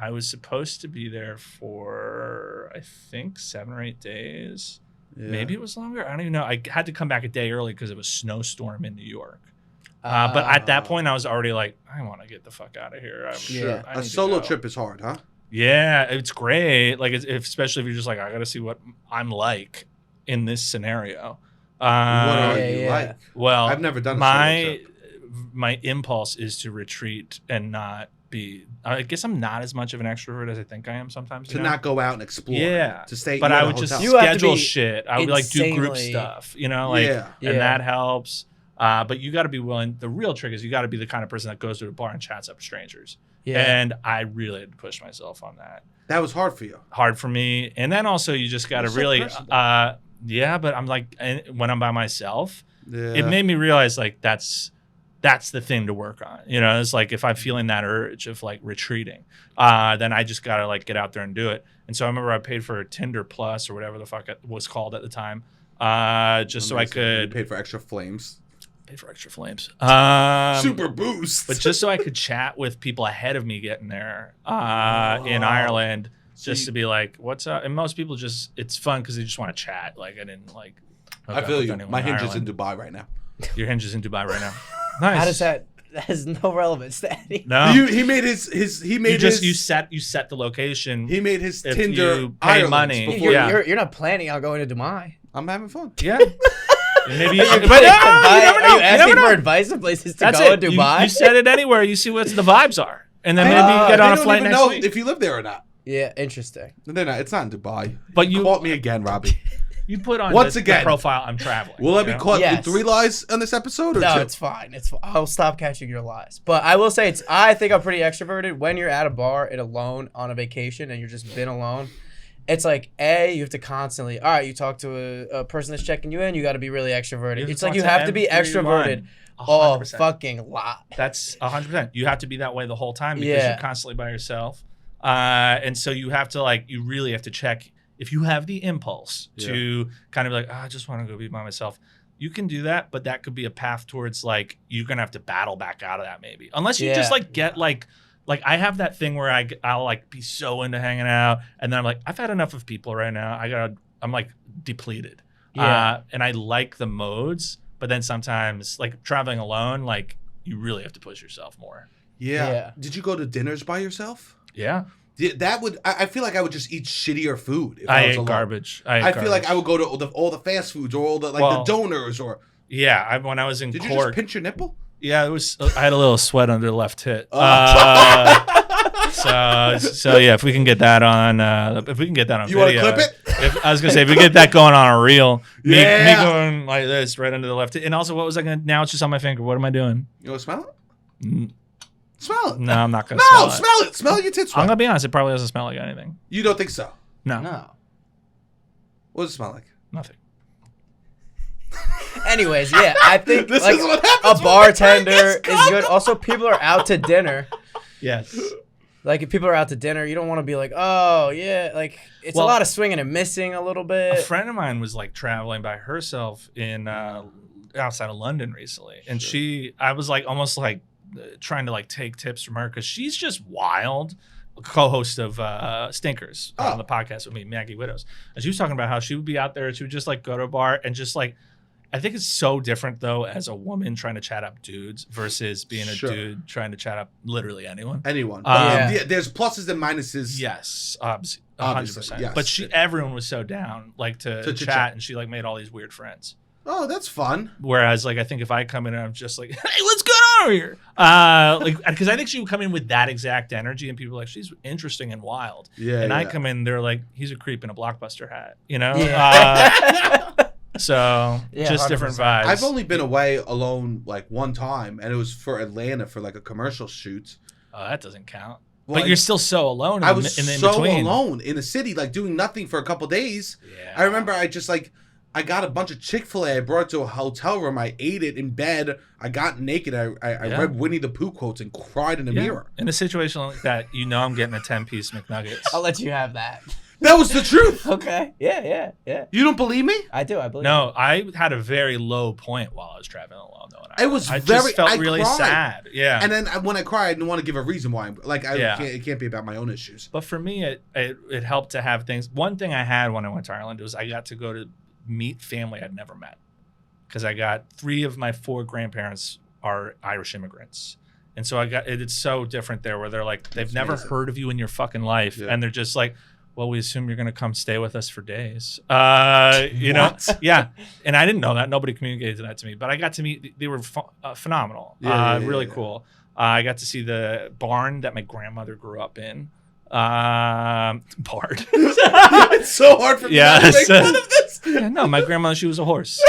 I was supposed to be there for, I think, 7 or 8 days. Yeah. Maybe it was longer. I don't even know. I had to come back a day early because it was snowstorm in New York. But at that point, I was already like, I want to get the fuck out of here. Sure. I A need to solo go. trip is hard, huh? Yeah, it's great. Like, especially if you're just like, I got to see what I'm like in this scenario. What are yeah, you yeah. like? Well, I've never done a solo trip. my impulse is to retreat and not be. I guess I'm not as much of an extrovert as I think I am sometimes. To not go out and explore. Yeah. To stay But in I a would just hotel. You have to schedule be shit. I would like do group insanely- stuff, like, Yeah. Yeah. and that helps. But you got to be willing. The real trick is you got to be the kind of person that goes to a bar and chats up with strangers. Yeah. And I really had to push myself on that. That was hard for you. Hard for me. And then also you just got to You're so really, personable. yeah. But I'm like, and when I'm by myself, Yeah. it made me realize like that's the thing to work on. It's like if I'm feeling that urge of like retreating, then I just gotta like get out there and do it. And so I remember I paid for Tinder Plus or whatever the fuck it was called at the time, just so I Amazing. You could paid for extra flames. pay for extra flames. Super boost. But just so I could chat with people ahead of me getting there in Ireland, just to be like, what's up? And most people just, it's fun because they just want to chat. Like I didn't like. hook I up feel with you. anyone My in hinge is in Ireland. Dubai right now. Your hinge is in Dubai right now. Nice. How does that has no relevance to any. No. He made his he made his you set the location. he made his if Tinder you pay Ireland money. before Yeah. You're not planning on going to Dubai. I'm having fun. Yeah. Maybe you, Are you, but no, you never know. are you You asking never know. for advice on places to That's go it. in You, Dubai? you set it anywhere. You see what the vibes are, and then maybe you get on They a don't flight even next know week. if you live there or not. Yeah, interesting. They're not. It's not in Dubai. But you caught me again, Robbie. You put on Once the again. profile. I'm traveling. Will I be you know? caught Yes. with 3 lies on this episode or No, 2? it's fine. I'll stop catching your lies. But I will say I think I'm pretty extroverted. When you're at a bar and alone on a vacation and you're just been alone, it's like, you have to constantly, all right, you talk to a person that's checking you in, you got to be really extroverted. It's like you have to be extroverted. 100%. Fucking lot. That's 100%. You have to be that way the whole time because Yeah. you're constantly by yourself. And so you have to you really have to check if you have the impulse to kind of be like, I just want to go be by myself. You can do that, but that could be a path towards you're going to have to battle back out of that maybe. Unless you just get like I have that thing where I'll be so into hanging out and then I'm like, I've had enough of people right now. I'm depleted. Yeah. And I like the modes, but then sometimes traveling alone, you really have to push yourself more. Yeah. Did you go to dinners by yourself? Yeah. That would. I feel like I would just eat shittier food. If I was ate alone. garbage. I feel like I would go to all the fast foods or all the the donors or. Yeah, when I was in Did you Cork. just pinch your nipple? Yeah, it was. I had a little sweat under the left tit. So yeah, if we can get that on, You video, want to clip it? I was gonna say if we get that going on a reel, me Yeah. going like this right under the left. And also, what was I gonna? Now it's just on my finger. What am I doing? You want to smell it? Smell it. No, I'm not gonna. No, smell it. smell it. Smell your tits. I'm gonna be honest. It probably doesn't smell like anything. You don't think so? No, No. What does it smell like? nothing. Anyways, yeah, I think This like is what happens a when bartender the is podcast good. Also, people are out to dinner. Yes. Like if people are out to dinner, you don't want to be like, oh yeah, like it's a Well, lot of swinging and missing a little bit. A friend of mine was like traveling by herself in outside of London recently, and I was like almost like trying to like take tips from her because she's just wild. Co-host of Stinkers on the podcast with me, Maggie Widows, and she was talking about how she would be out there. She would just like go to a bar and just like. I think it's so different though as a woman trying to chat up dudes versus being a dude trying to chat up literally anyone. Anyone. Yeah. There's pluses and minuses. Yes, Obviously, 100%. yes. But everyone was so down like to chat, and she like made all these weird friends. Oh, that's fun. Whereas, like, I think if I come in and I'm just like, "Hey, what's going on over here?" Like, because I think she would come in with that exact energy, and people are like, "She's interesting and wild." Yeah. And I come in, they're like, "He's a creep in a Blockbuster hat," you know. Yeah. So Yeah, just different 100%. vibes. I've only been away alone like one time, and it was for Atlanta for like a commercial shoot. Oh, that doesn't count. Well, but you're still so alone. I was in the so in-between. alone in the city, like doing nothing for a couple days. Yeah. I remember I just like I got a bunch of Chick-fil-A. I brought it to a hotel room. I ate it in bed. I got naked. I read Winnie the Pooh quotes and cried in the mirror. In a situation like that, you know I'm getting a 10-piece McNuggets. I'll let you have that. That was the truth. Okay. Yeah. You don't believe me? I do. I believe. No, I had a very low point while I was traveling alone, though. And It was I very. just felt I really cried. sad. Yeah. And then when I cried, I didn't want to give a reason why. It can't be about my own issues. But for me, it helped to have things. One thing I had when I went to Ireland was I got to go to meet family I'd never met, because I got 3 of my 4 grandparents are Irish immigrants. And so it's so different there, where they're like, they've never heard of you in your fucking life. Yeah. And they're just like, well, we assume you're going to come stay with us for days. You know? Yeah. And I didn't know that. Nobody communicated that to me. But I got to meet, they were phenomenal. Really cool. I got to see the barn that my grandmother grew up in. Barn. It's so hard for me not to make fun of this. Yeah, no, my grandmother, she was a horse.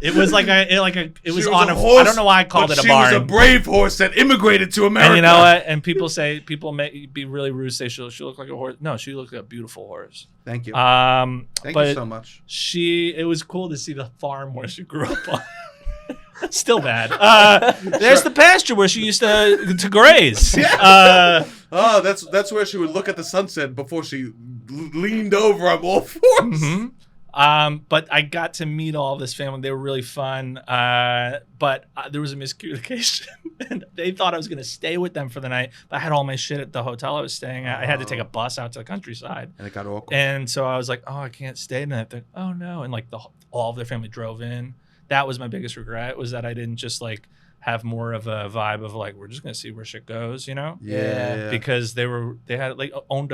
It was like it was on a horse. I don't know why I called it a barn. She was a brave horse that immigrated to America. And you know what? And people may be really rude. Say she looked like a horse. No, she looked like a beautiful horse. Thank you. Thank you so much. It was cool to see the farm where she grew up on. Still bad. There's the pasture where she used to graze. That's where she would look at the sunset before she leaned over on all fours. Mm-hmm. But I got to meet all of this family. They were really fun. But there was a miscommunication. And they thought I was going to stay with them for the night. But I had all my shit at the hotel I was staying at. I had to take a bus out to the countryside. And it got awkward. And so I was like, oh, I can't stay tonight. They're like, oh, no. And like all of their family drove in. That was my biggest regret, was that I didn't just like have more of a vibe of like, we're just going to see where shit goes, you know? Yeah. Because they had like owned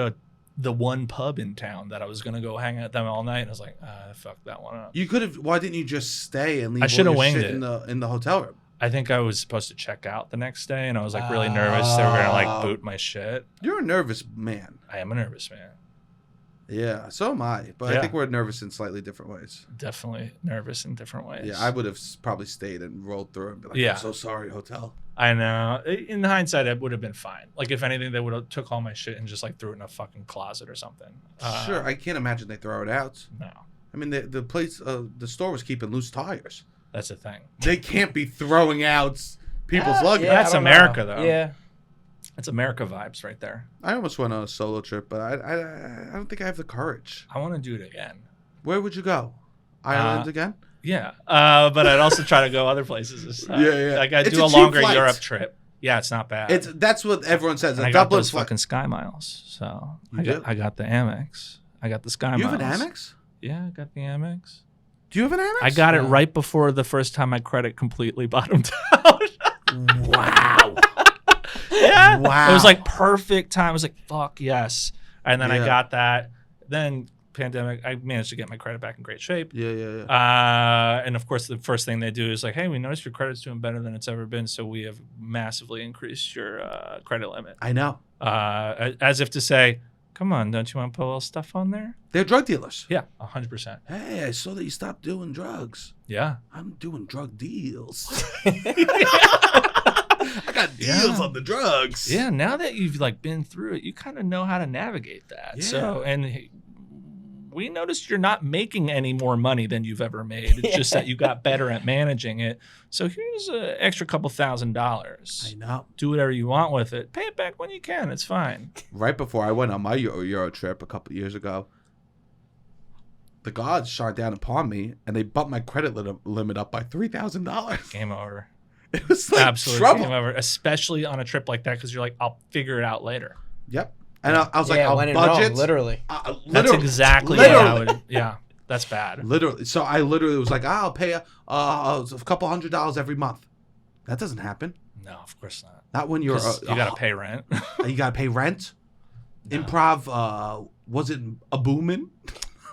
the one pub in town that I was going to go hang out with them all night. And I was like, fuck that one up. You could have. Why didn't you just stay and leave? I should have all your winged shit it in the hotel room? I think I was supposed to check out the next day, and I was like really nervous they were going to like boot my shit. You're a nervous man. I am a nervous man. Yeah, so am I. But I think we're nervous in slightly different ways. Definitely nervous in different ways. Yeah, I would have probably stayed and rolled through and be like, I'm so sorry, hotel. I know. In hindsight, it would have been fine. Like, if anything, they would have took all my shit and just like threw it in a fucking closet or something. Sure, I can't imagine they throw it out. No. I mean, the place, the store was keeping loose tires. That's the thing. They can't be throwing out people's luggage. Yeah, that's America, though. Yeah. It's America vibes right there. I almost went on a solo trip, but I don't think I have the courage. I want to do it again. Where would you go? Ireland again? Yeah. But I'd also try to go other places. Yeah. Like, I'd It's do a a cheap longer flight. Europe trip. Yeah, it's not bad. That's what everyone says. And A I got Dublin those flight. fucking Sky Miles. So You I got the Amex. I got the Sky You Miles. have an Amex? Yeah, I got the Amex. Do you have an Amex? I got it right before the first time my credit completely bottomed out. Wow. Yeah. Wow. It was like perfect time. I was like, fuck yes. And then I Yeah. got that. Then pandemic, I managed to get my credit back in great shape. Yeah. And of course, the first thing they do is like, hey, we noticed your credit's doing better than it's ever been, so we have massively increased your credit limit. I know. As if to say, Come on, don't you want to put a little stuff on there? They're drug dealers. Yeah, 100%. Hey, I saw that you stopped doing drugs. Yeah. I'm doing drug deals. I got deals on the drugs. Yeah, now that you've like been through it, you kind of know how to navigate that. Yeah. So, and we noticed you're not making any more money than you've ever made. It's just that you got better at managing it. So here's an extra couple $1,000s. I know. Do whatever you want with it. Pay it back when you can. It's fine. Right before I went on my Euro trip a couple years ago, the gods shot down upon me and they bumped my credit limit up by $3,000. Game over. It was like Absolutely trouble. game over, especially on a trip like that because you're like, I'll figure it out later. Yep. And I was like, I'll when in budget. Rome, literally. That's exactly literally. how it. Yeah, that's bad. Literally. So I literally was like, I'll pay a couple $100s every month. That doesn't happen. No, of course not. Not when you're. 'Cause you got to pay rent. You got to pay rent. No. Improv. Was it a booming?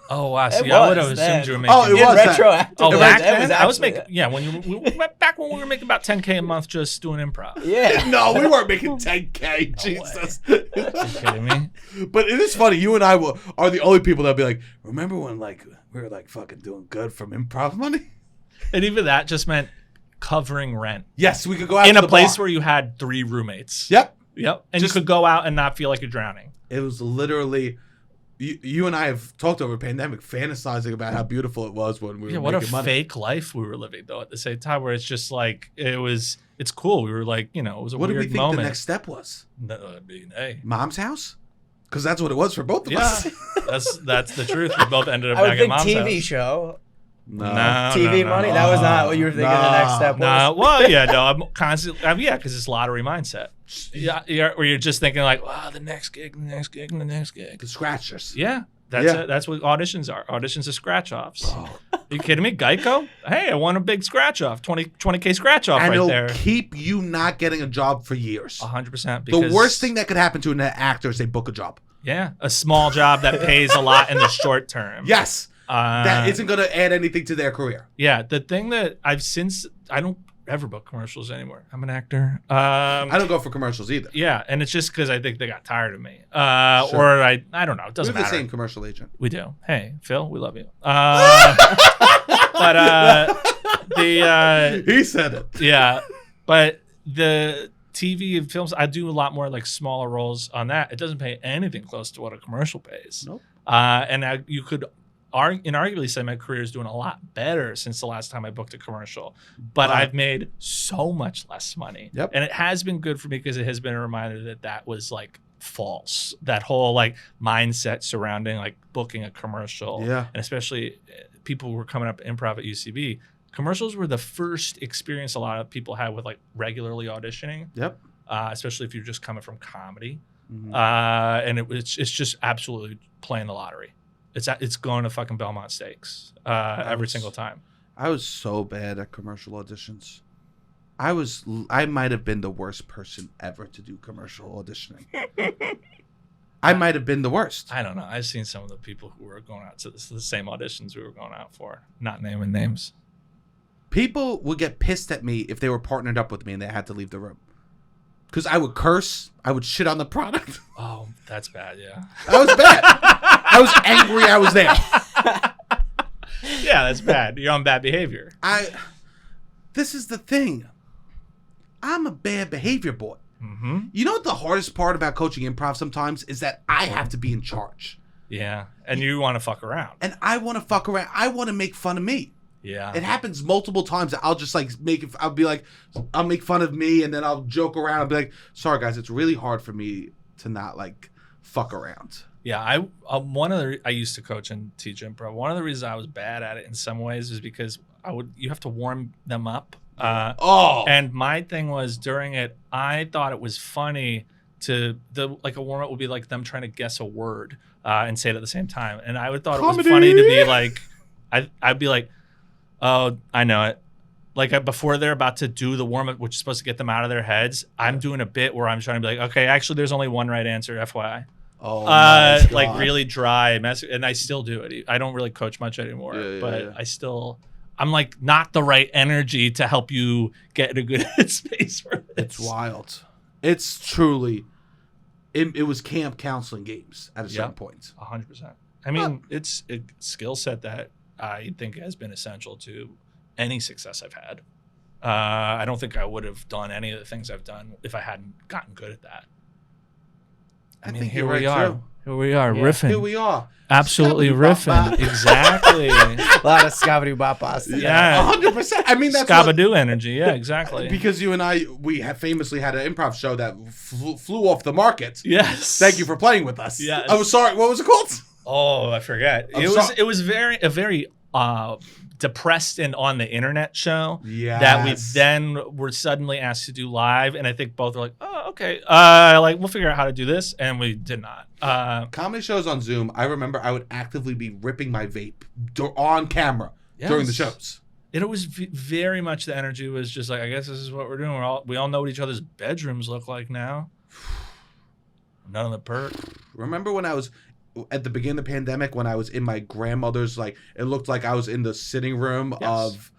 Oh wow! It See, I would was have then. assumed you were making. Oh, it was that. retroactive. Oh, It back was then I was actually- making. Yeah, back when we were making about $10K a month just doing improv. Yeah. No, we weren't making 10K. Jesus. Are you kidding me? But it is funny. You and I are the only people that'll be like, remember when like we were like fucking doing good from improv money? And even that just meant covering rent Yes, we could go out in to a the place bar. where you had 3 roommates. Yep. Yep. And Just- you could go out and not feel like you're drowning. It was literally. You and I have talked over pandemic, fantasizing about how beautiful it was when we were Yeah, what a making money. fake life we were living though at the same time where it's just like it's cool. We were like, it was a What did weird we think moment. the next step was? I mean, hey. Mom's house? Because that's what it was for both of Yeah. us. that's the truth. We both ended up I would back at think mom's TV house. show. No. TV no, money? no. That was not what you were thinking the next step was. No, well, yeah, no, I'm constantly, because it's lottery mindset. Yeah, where you're just thinking like, wow, the next gig, the next gig, and the next gig. The scratchers. Yeah, that's what auditions are. Auditions are scratch offs. Oh. Are you kidding me? Geico? Hey, I want a big scratch off, 20K scratch off And right it'll there. keep you not getting a job for years. 100%. The worst thing that could happen to an actor is they book a job. Yeah, a small job that pays a lot in the short term. Yes. That isn't going to add anything to their career. Yeah, the thing that I don't ever book commercials anymore. I'm an actor. I don't go for commercials either. Yeah, and it's just because I think they got tired of me, Sure. or I don't know. It doesn't We're the matter. same commercial agent. We do. Hey, Phil, we love you. The He said it. yeah, but the TV and films, I do a lot more like smaller roles on that. It doesn't pay anything close to what a commercial pays. Nope. And you could arguably say my career is doing a lot better since the last time I booked a commercial, but I've made so much less money. Yep. And it has been good for me because it has been a reminder that was like false. That whole like mindset surrounding like booking a commercial. Yeah. And especially people who were coming up improv at UCB, commercials were the first experience a lot of people had with like regularly auditioning. Yep. Especially if you're just coming from comedy. Mhm. And it's just absolutely playing the lottery. It's going to fucking Belmont Stakes every single time. I was so bad at commercial auditions. I might have been the worst person ever to do commercial auditioning. I might have been the worst. I don't know. I've seen some of the people who were going out to the same auditions we were going out for. Not naming names. People would get pissed at me if they were partnered up with me and they had to leave the room. Because I would curse. I would shit on the product. Oh, that's bad, yeah. That was bad. I was angry I was there. Yeah, that's bad. You're on bad behavior. This is the thing. I'm a bad behavior boy. Mm-hmm. You know what the hardest part about coaching improv sometimes is that I have to be in charge. Yeah, and you want to fuck around. And I want to fuck around. I want to make fun of me. Yeah. It happens multiple times that I'll just like I'll make fun of me and then I'll joke around. I'll be like, sorry guys, it's really hard for me to not like fuck around. Yeah, I used to coach and teach improv. One of the reasons I was bad at it in some ways is because you have to warm them up. And my thing was during it, I thought it was funny a warm up would be like them trying to guess a word and say it at the same time. And I would thought it was funny to be like, I'd be like, oh, I know it. Like before they're about to do the warm up, which is supposed to get them out of their heads, I'm doing a bit where I'm trying to be like, okay, actually, there's only one right answer, FYI. Oh, my God. Like really dry, and I still do it. I don't really coach much anymore, but I'm like not the right energy to help you get in a good headspace for this. It's wild. It's truly, it was camp counseling games at a certain point. 100%. I mean, it's a skill set that I think has been essential to any success I've had. I don't think I would have done any of the things I've done if I hadn't gotten good at that. I mean, here we are. Here we are, riffing. Here we are. Absolutely riffing. Exactly. A lot of scabby bapas. Yeah. 100%. I mean, that's Scabadoo energy. Yeah, exactly. Because you and we have famously had an improv show that flew off the market. Yes. Thank you for playing with us. Yes. I was sorry. What was it called? Oh, I forget. It was a very depressed and on the internet show that we then were suddenly asked to do live, and I think both were like, oh, okay, like we'll figure out how to do this, and we did not. Comedy shows on Zoom, I remember I would actively be ripping my vape on camera during the shows. It was very much the energy was just like, I guess this is what we're doing. We all know what each other's bedrooms look like now. None of the perk. Remember when I was at the beginning of the pandemic, when I was in my grandmother's, like, it looked like I was in the sitting room of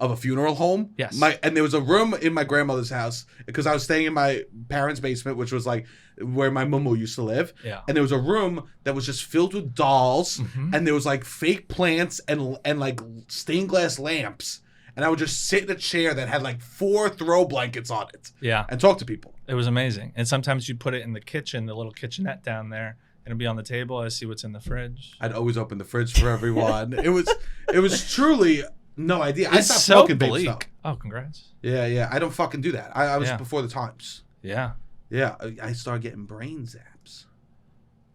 a funeral home. Yes. And there was a room in my grandmother's house because I was staying in my parents' basement, which was like where my mumu used to live. Yeah. And there was a room that was just filled with dolls, and there was like fake plants and like stained glass lamps. And I would just sit in a chair that had like 4 throw blankets on it. Yeah. And talk to people. It was amazing. And sometimes you put it in the kitchen, the little kitchenette down there. It'll be on the table. I see what's in the fridge. I'd always open the fridge for everyone. It was truly no idea. I stopped so smoking vape bleak. stuff. Oh, congrats. Yeah. I don't fucking do that. I was before the times. Yeah. Yeah. I started getting brain zaps.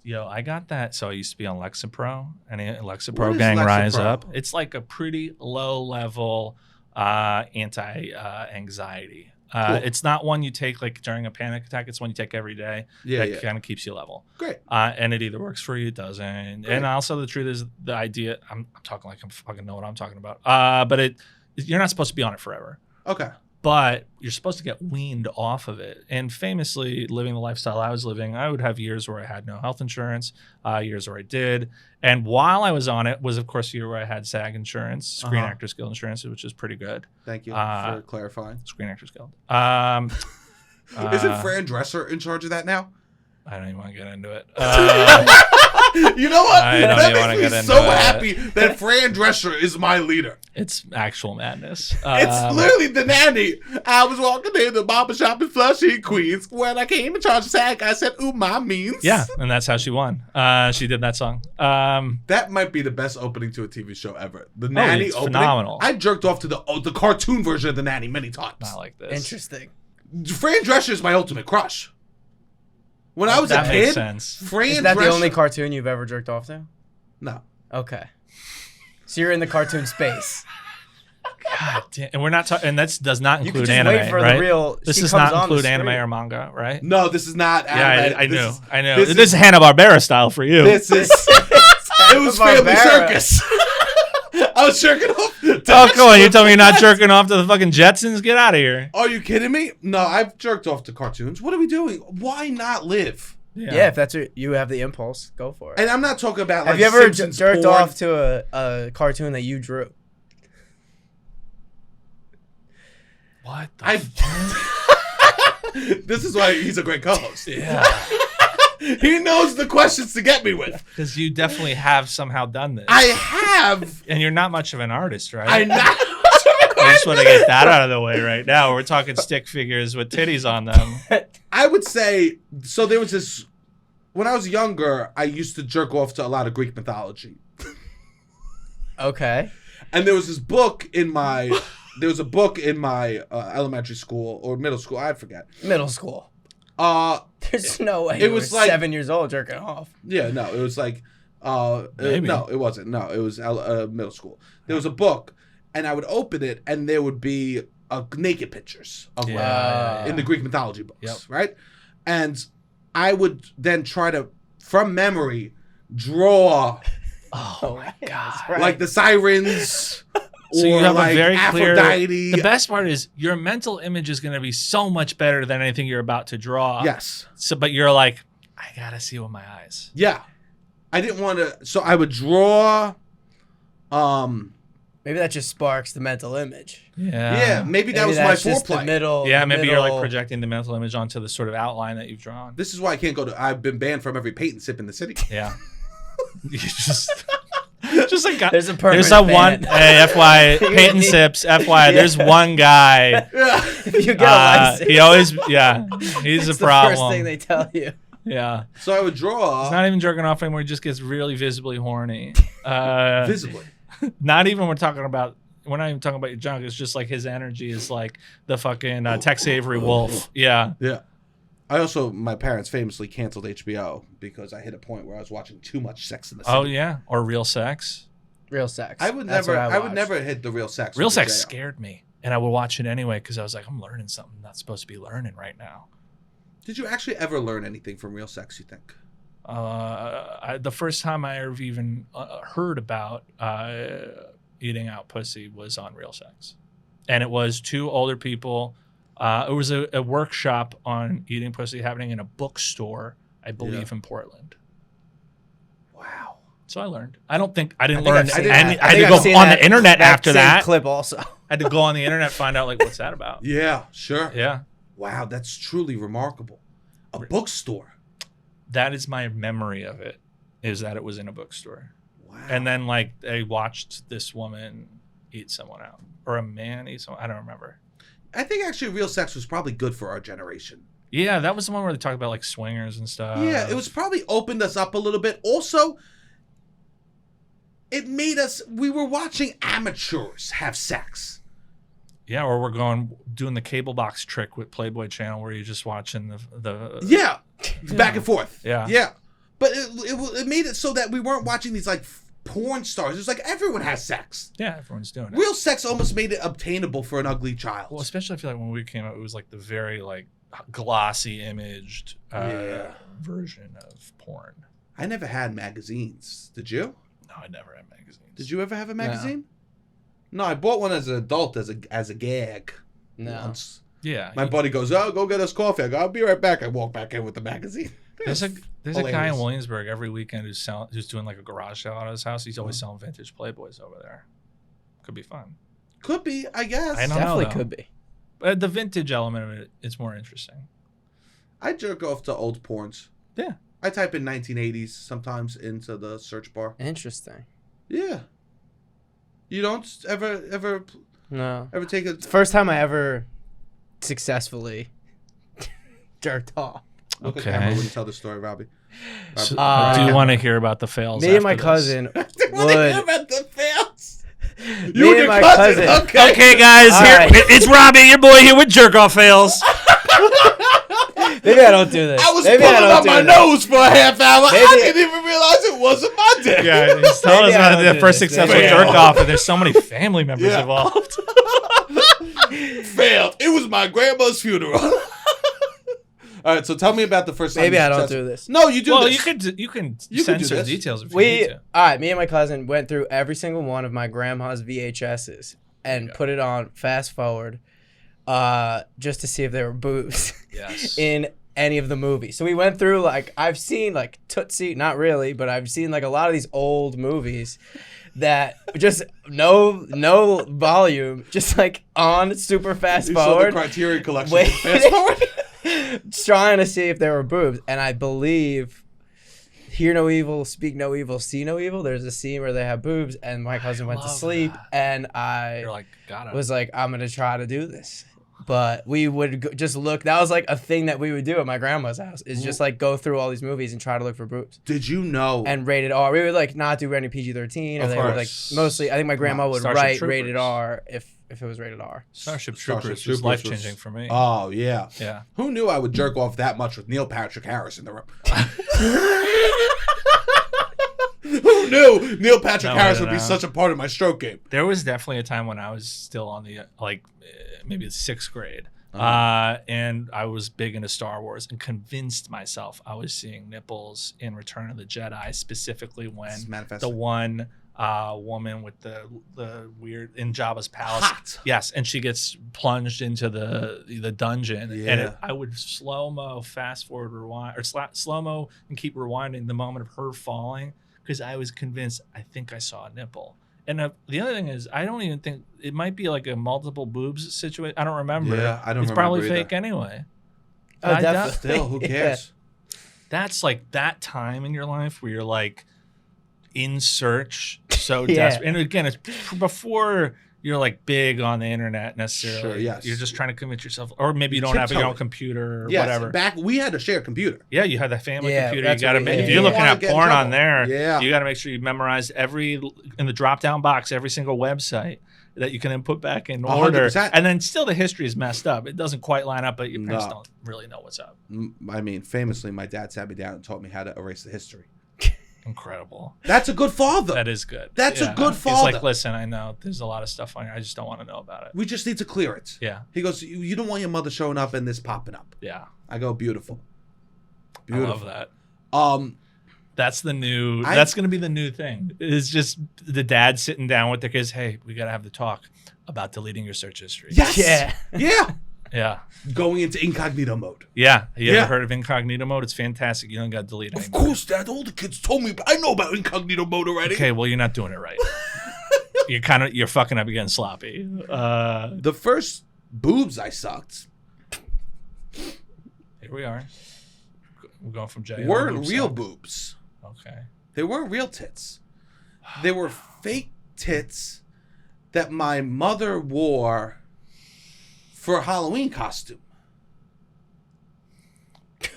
Yo, I got that. So I used to be on Lexapro. Any Lexapro What is gang Lexapro? rise up. It's like a pretty low level anti-anxiety. Cool. It's not one you take like during a panic attack. It's one you take every day. That kind of keeps you level. Great. And it either works for you, it doesn't. Great. And also the truth is the idea. I'm talking like I fucking know what I'm talking about. But you're not supposed to be on it forever. Okay. But you're supposed to get weaned off of it. And famously, living the lifestyle I was living, I would have years where I had no health insurance, years where I did. And while I was on it was, of course, a year where I had SAG insurance, Screen Actors Guild insurance, which is pretty good. Thank you for clarifying. Screen Actors Guild. Isn't Fran Dresser in charge of that now? I don't even want to get into it. You know what? I don't That even wanna makes get me into so it. happy that Fran Dresser is my leader. It's actual madness. It's literally the nanny. I was walking in the barber shop in Flushing, Queens. When I came in charge of SAG, I said, ooh, my means. Yeah, and that's how she won. She did that song. That might be the best opening to a TV show ever. The nanny it's opening. phenomenal. I jerked off to the cartoon version of the nanny many times. Not like this. Interesting. Fran Drescher is my ultimate crush. When I was a That makes kid, sense. Fran Is that Drescher. the only cartoon you've ever jerked off to? No. Okay. So you're in the cartoon space. God damn. And we're not talking. And that does not You include could just anime, wait for right? the real. This she does comes not on the include anime screen. or manga, right? No, this is not. Yeah, anime. I This knew. I know. this This is Hanna-Barbera style for you. This is. It was Family Hanna-Barbera. Circus. I was jerking off. Oh, come on. You tell me you're not jerking off to the fucking Jetsons? Get out of here. Are you kidding me? No, I've jerked off to cartoons. What are we doing? Why not live? Yeah, if that's what you have the impulse, go for it. And I'm not talking about Have like you ever Simpsons jerked porn. off to a cartoon that you drew? What the I. This is why he's a great co-host. Yeah. He knows the questions to get me with. Because you definitely have somehow done this. I have. And you're not much of an artist, right? I not. I just want to get that out of the way right now. We're talking stick figures with titties on them. I would say so. There was this when I was younger. I used to jerk off to a lot of Greek mythology, Okay. and there was this book in my. There was a book in my elementary school or middle school. I forget. Middle school. There's no way it you was were like- 7 years old jerking off. Yeah, no, it was like. Maybe. No, it wasn't. No, it was middle school. There was a book, and I would open it, and there would be naked pictures of women in the Greek mythology books, right? And I would then try to, from memory, draw Oh my God. Right. like the sirens. So you or have like a very Aphrodite. clear. The best part is your mental image is going to be so much better than anything you're about to draw. Yes. So, but you're like, I gotta see with my eyes. Yeah. I didn't want to. So I would draw. Maybe that just sparks the mental image. Yeah, maybe that was my that's just foreplay. the middle. Yeah, the maybe you're like middle- projecting the mental image onto the sort of outline that you've drawn. This is why I can't go to. I've been banned from every paint and sip in the city. Yeah. You just like There's a permanent there's a one. ban. Hey, FY paint and sips. FY. There's one guy. Yeah. If you get a license, He always he's it's a the problem. first thing they tell you. Yeah. So I would draw He's not even jerking off anymore. He just gets really visibly horny. visibly. Not even we're not even talking about your junk. It's just like his energy is like the fucking Tex Avery wolf. Yeah. Yeah. My parents famously canceled HBO because I hit a point where I was watching too much Sex in the City. Oh yeah. Or Real Sex. Real sex. I would That's never. what I would watched. never hit the Real Sex. Real with Sex JR. scared me, and I would watch it anyway because I was like, I'm learning something I'm not supposed to be learning right now. Did you actually ever learn anything from Real Sex? You think? The first time I ever even heard about eating out pussy was on Real Sex, and it was two older people. It was a workshop on eating pussy happening in a bookstore, I believe, in Portland. Wow. So I learned. I didn't learn. I've seen that. I had to go on the internet after same that. clip also. I had to go on the internet find out like what's that about. Yeah. Sure. Yeah. Wow. That's truly remarkable. A bookstore. That is my memory of it, is that it was in a bookstore. Wow. And then like I watched this woman eat someone out, or a man eat someone. I don't remember. I think actually Real Sex was probably good for our generation. Yeah, that was the one where they talked about like swingers and stuff. Yeah, it was probably opened us up a little bit. Also, it made us. We were watching amateurs have sex. Yeah, or we're doing the cable box trick with Playboy Channel where you're just watching the Yeah, back and forth. Yeah. Yeah, but it made it so that we weren't watching these like porn stars. It's like everyone has sex. Yeah, everyone's doing it. Real sex almost made it obtainable for an ugly child. Well, especially I feel like when we came out, it was like the very like glossy imaged version of porn. I never had magazines. Did you? No, I never had magazines. Did you ever have a magazine? No, I bought one as an adult as a gag. No. Once. Yeah. My buddy goes, "Oh, go get us coffee." I go, "I'll be right back." I walk back in with the magazine. There's a guy in Hilarious. Williamsburg every weekend who's doing like a garage sale out of his house. He's always selling vintage Playboys over there. Could be fun. Could be, I guess. I don't know, Definitely though. could be. But the vintage element of it is more interesting. I jerk off to old porns. Yeah. I type in 1980s sometimes into the search bar. Interesting. Yeah. You don't ever No. take a It's the first time I ever successfully jerked off. look Okay. at camera when you tell the story, Robbie. So, Uh, do you want to hear about the fails? Me and my after this? cousin What do you hear would. about the fails? Me and my cousin. Okay. Okay, guys, All here right. it's Robbie, your boy here with jerk off fails. Maybe I don't do this. I was Maybe pulling don't out do my this. nose for a half hour. Maybe- I didn't even realize it wasn't my dick. Yeah, he's telling us Maybe I about don't the do first this. successful Maybe I jerk don't. off, and there's so many family members Yeah. involved. Failed. It was my grandma's funeral. All right, so tell me about the first time. Maybe you I don't success- do this. No, you do Well, this. you can You can do censor the this. details if you need to. All right, me and my cousin went through every single one of my grandma's VHSs and put it on fast forward just to see if there were boobs Yes. in any of the movies. So we went through, like, I've seen, like, Tootsie, not really, but I've seen, like, a lot of these old movies that just no volume, just, like, on super fast You saw the forward. Criterion Collection. Wait. Fast forward. Just trying to see if there were boobs. And I believe Hear No Evil, Speak No Evil, See No Evil. There's a scene where they have boobs, and my cousin went to love sleep, that. and I You're like, got it. was like, I'm going to try to do this. But we would just look. That was like a thing that we would do at my grandma's house, is just like go through all these movies and try to look for boobs. Did you know? And rated R. We would like not do any PG-13, or Of they would like course. mostly. I think my grandma would Starship write Troopers. rated R if it was rated R. Starship Starship Troopers Troopers was life changing for me. Oh yeah. Yeah. Who knew I would jerk off that much with Neil Patrick Harris in the room? Who knew Neil Patrick No, Harris I would be don't know. such a part of my stroke game? There was definitely a time when I was still on the maybe the 6th grade. Uh-huh. And I was big into Star Wars and convinced myself I was seeing nipples in Return of the Jedi, specifically when It's manifesting. the one woman with the weird in Jabba's palace. Hot. Yes, and she gets plunged into the dungeon, and Yeah. I would slow mo, fast forward, rewind, or slow mo, and keep rewinding the moment of her falling because I was convinced I think I saw a nipple. And the other thing is, I don't even think it might be like a multiple boobs situation. I don't remember. Yeah, I don't It's remember probably either. fake anyway. Oh, definitely. Still, who cares? That's like that time in your life where you're like in search, so Yeah. desperate. And again, it's before you're like big on the internet necessarily. Sure, yes. You're just trying to convince yourself, or maybe you don't have your own computer or Yes, whatever. back we had a shared computer. Yeah, you had that family Yeah, computer. You that's got to what make. we- If yeah. you're You looking wanna at get in porn on trouble. there, Yeah. you got to make sure you memorize in the drop down box every single website that you can then put back in order. 100%. And then still the history is messed up. It doesn't quite line up, but your parents No. don't really know what's up. I mean, famously, my dad sat me down and taught me how to erase the history. Incredible. That's a good father. That is good. That's a good He's father. like, listen, I know there's a lot of stuff on here. I just don't want to know about it. We just need to clear it. Yeah. He goes, you don't want your mother showing up and this popping up. Yeah. I go, beautiful. I love that. That's That's going to be the new thing. It's just the dad sitting down with the kids. Hey, we got to have the talk about deleting your search history. yes. Yeah. Yeah. Yeah. Going into incognito mode. Yeah. You Yeah. ever heard of incognito mode? It's fantastic. You don't got to delete it Of anymore. course, Dad. All the kids told me. I know about incognito mode already. Okay, well, you're not doing it right. You're fucking up. You're getting sloppy. The first boobs I sucked Here we are. We're going from J. weren't real boobs. Okay. They weren't real tits. They were fake tits that my mother wore for a Halloween costume.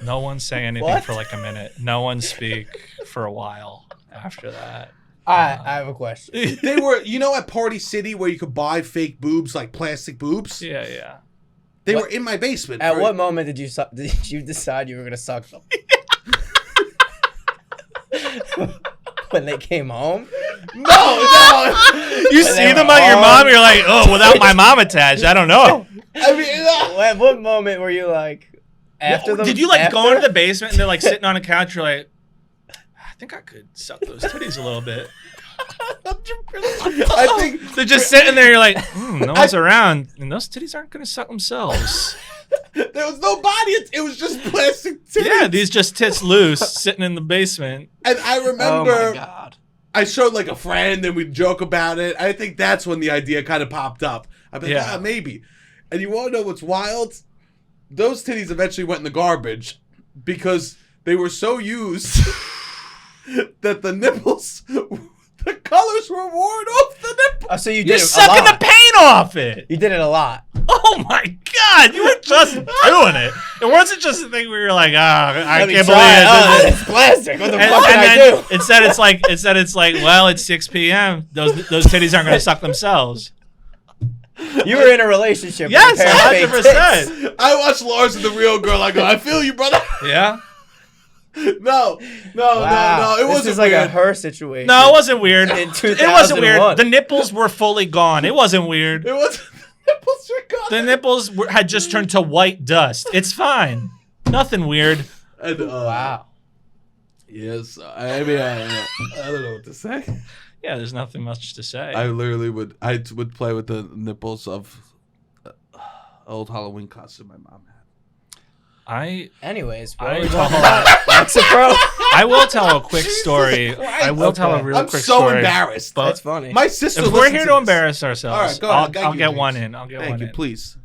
No one say anything What? for like a minute. No one speak for a while after that. I have a question. They were, at Party City where you could buy fake boobs, like plastic boobs. Yeah, yeah. They What- were in my basement. At for- what moment did you decide you were gonna suck them? When they came home? No. You see them on your mom, you're like, oh, without my mom attached, I don't know. I mean, At what moment were you like after them? Did you like go after? into the basement and they're like sitting on a couch, you're like, I think I could suck those titties a little bit. I think They're just sitting there, you're like, no one's around, and those titties aren't gonna suck themselves. there was no body. It was just plastic titties. Yeah, these just tits loose sitting in the basement. And I Oh remember my god. I showed like a friend and we'd joke about it. I think that's when the idea kind of popped up. I'd be like, Yeah. maybe. And you want to know what's wild? Those titties eventually went in the garbage because they were so used that the nipples, the colors were worn off the nipple. Oh, so you did You're it a sucking the lot. paint off it. You did it a lot. Oh my God, you were just doing it. It wasn't just a thing where you're like, I Let me can't try believe it. it. Oh, it's plastic. What the And, fuck can and I then do? instead it's like, well, it's 6 p.m. Those titties aren't gonna suck themselves. You were in a relationship. Yes, with a pair of fake 100%. tits. I watched Lars and the Real Girl. I go, I feel you, brother. Yeah. No. Wow. It This wasn't is like weird. a her situation. No, it wasn't weird. In It wasn't weird. 2001. The nipples were fully gone. It wasn't weird. It wasn't. The nipples were gone. The nipples had just turned to white dust. It's fine. Nothing weird. And, Wow. Yes. I mean, I don't know what to say. Yeah, there's nothing much to say. I literally would play with the nipples of old Halloween costume my mom had. Anyways, what I are we will- talking about? Lexapro? I will tell a quick story. I will tell a Okay. real I'm quick so story. embarrassed. But That's funny. My sister. if we're listens here to to this. embarrass ourselves, All right, go ahead. Thank I'll you, get James. one in. I'll get Thank one you, in. please.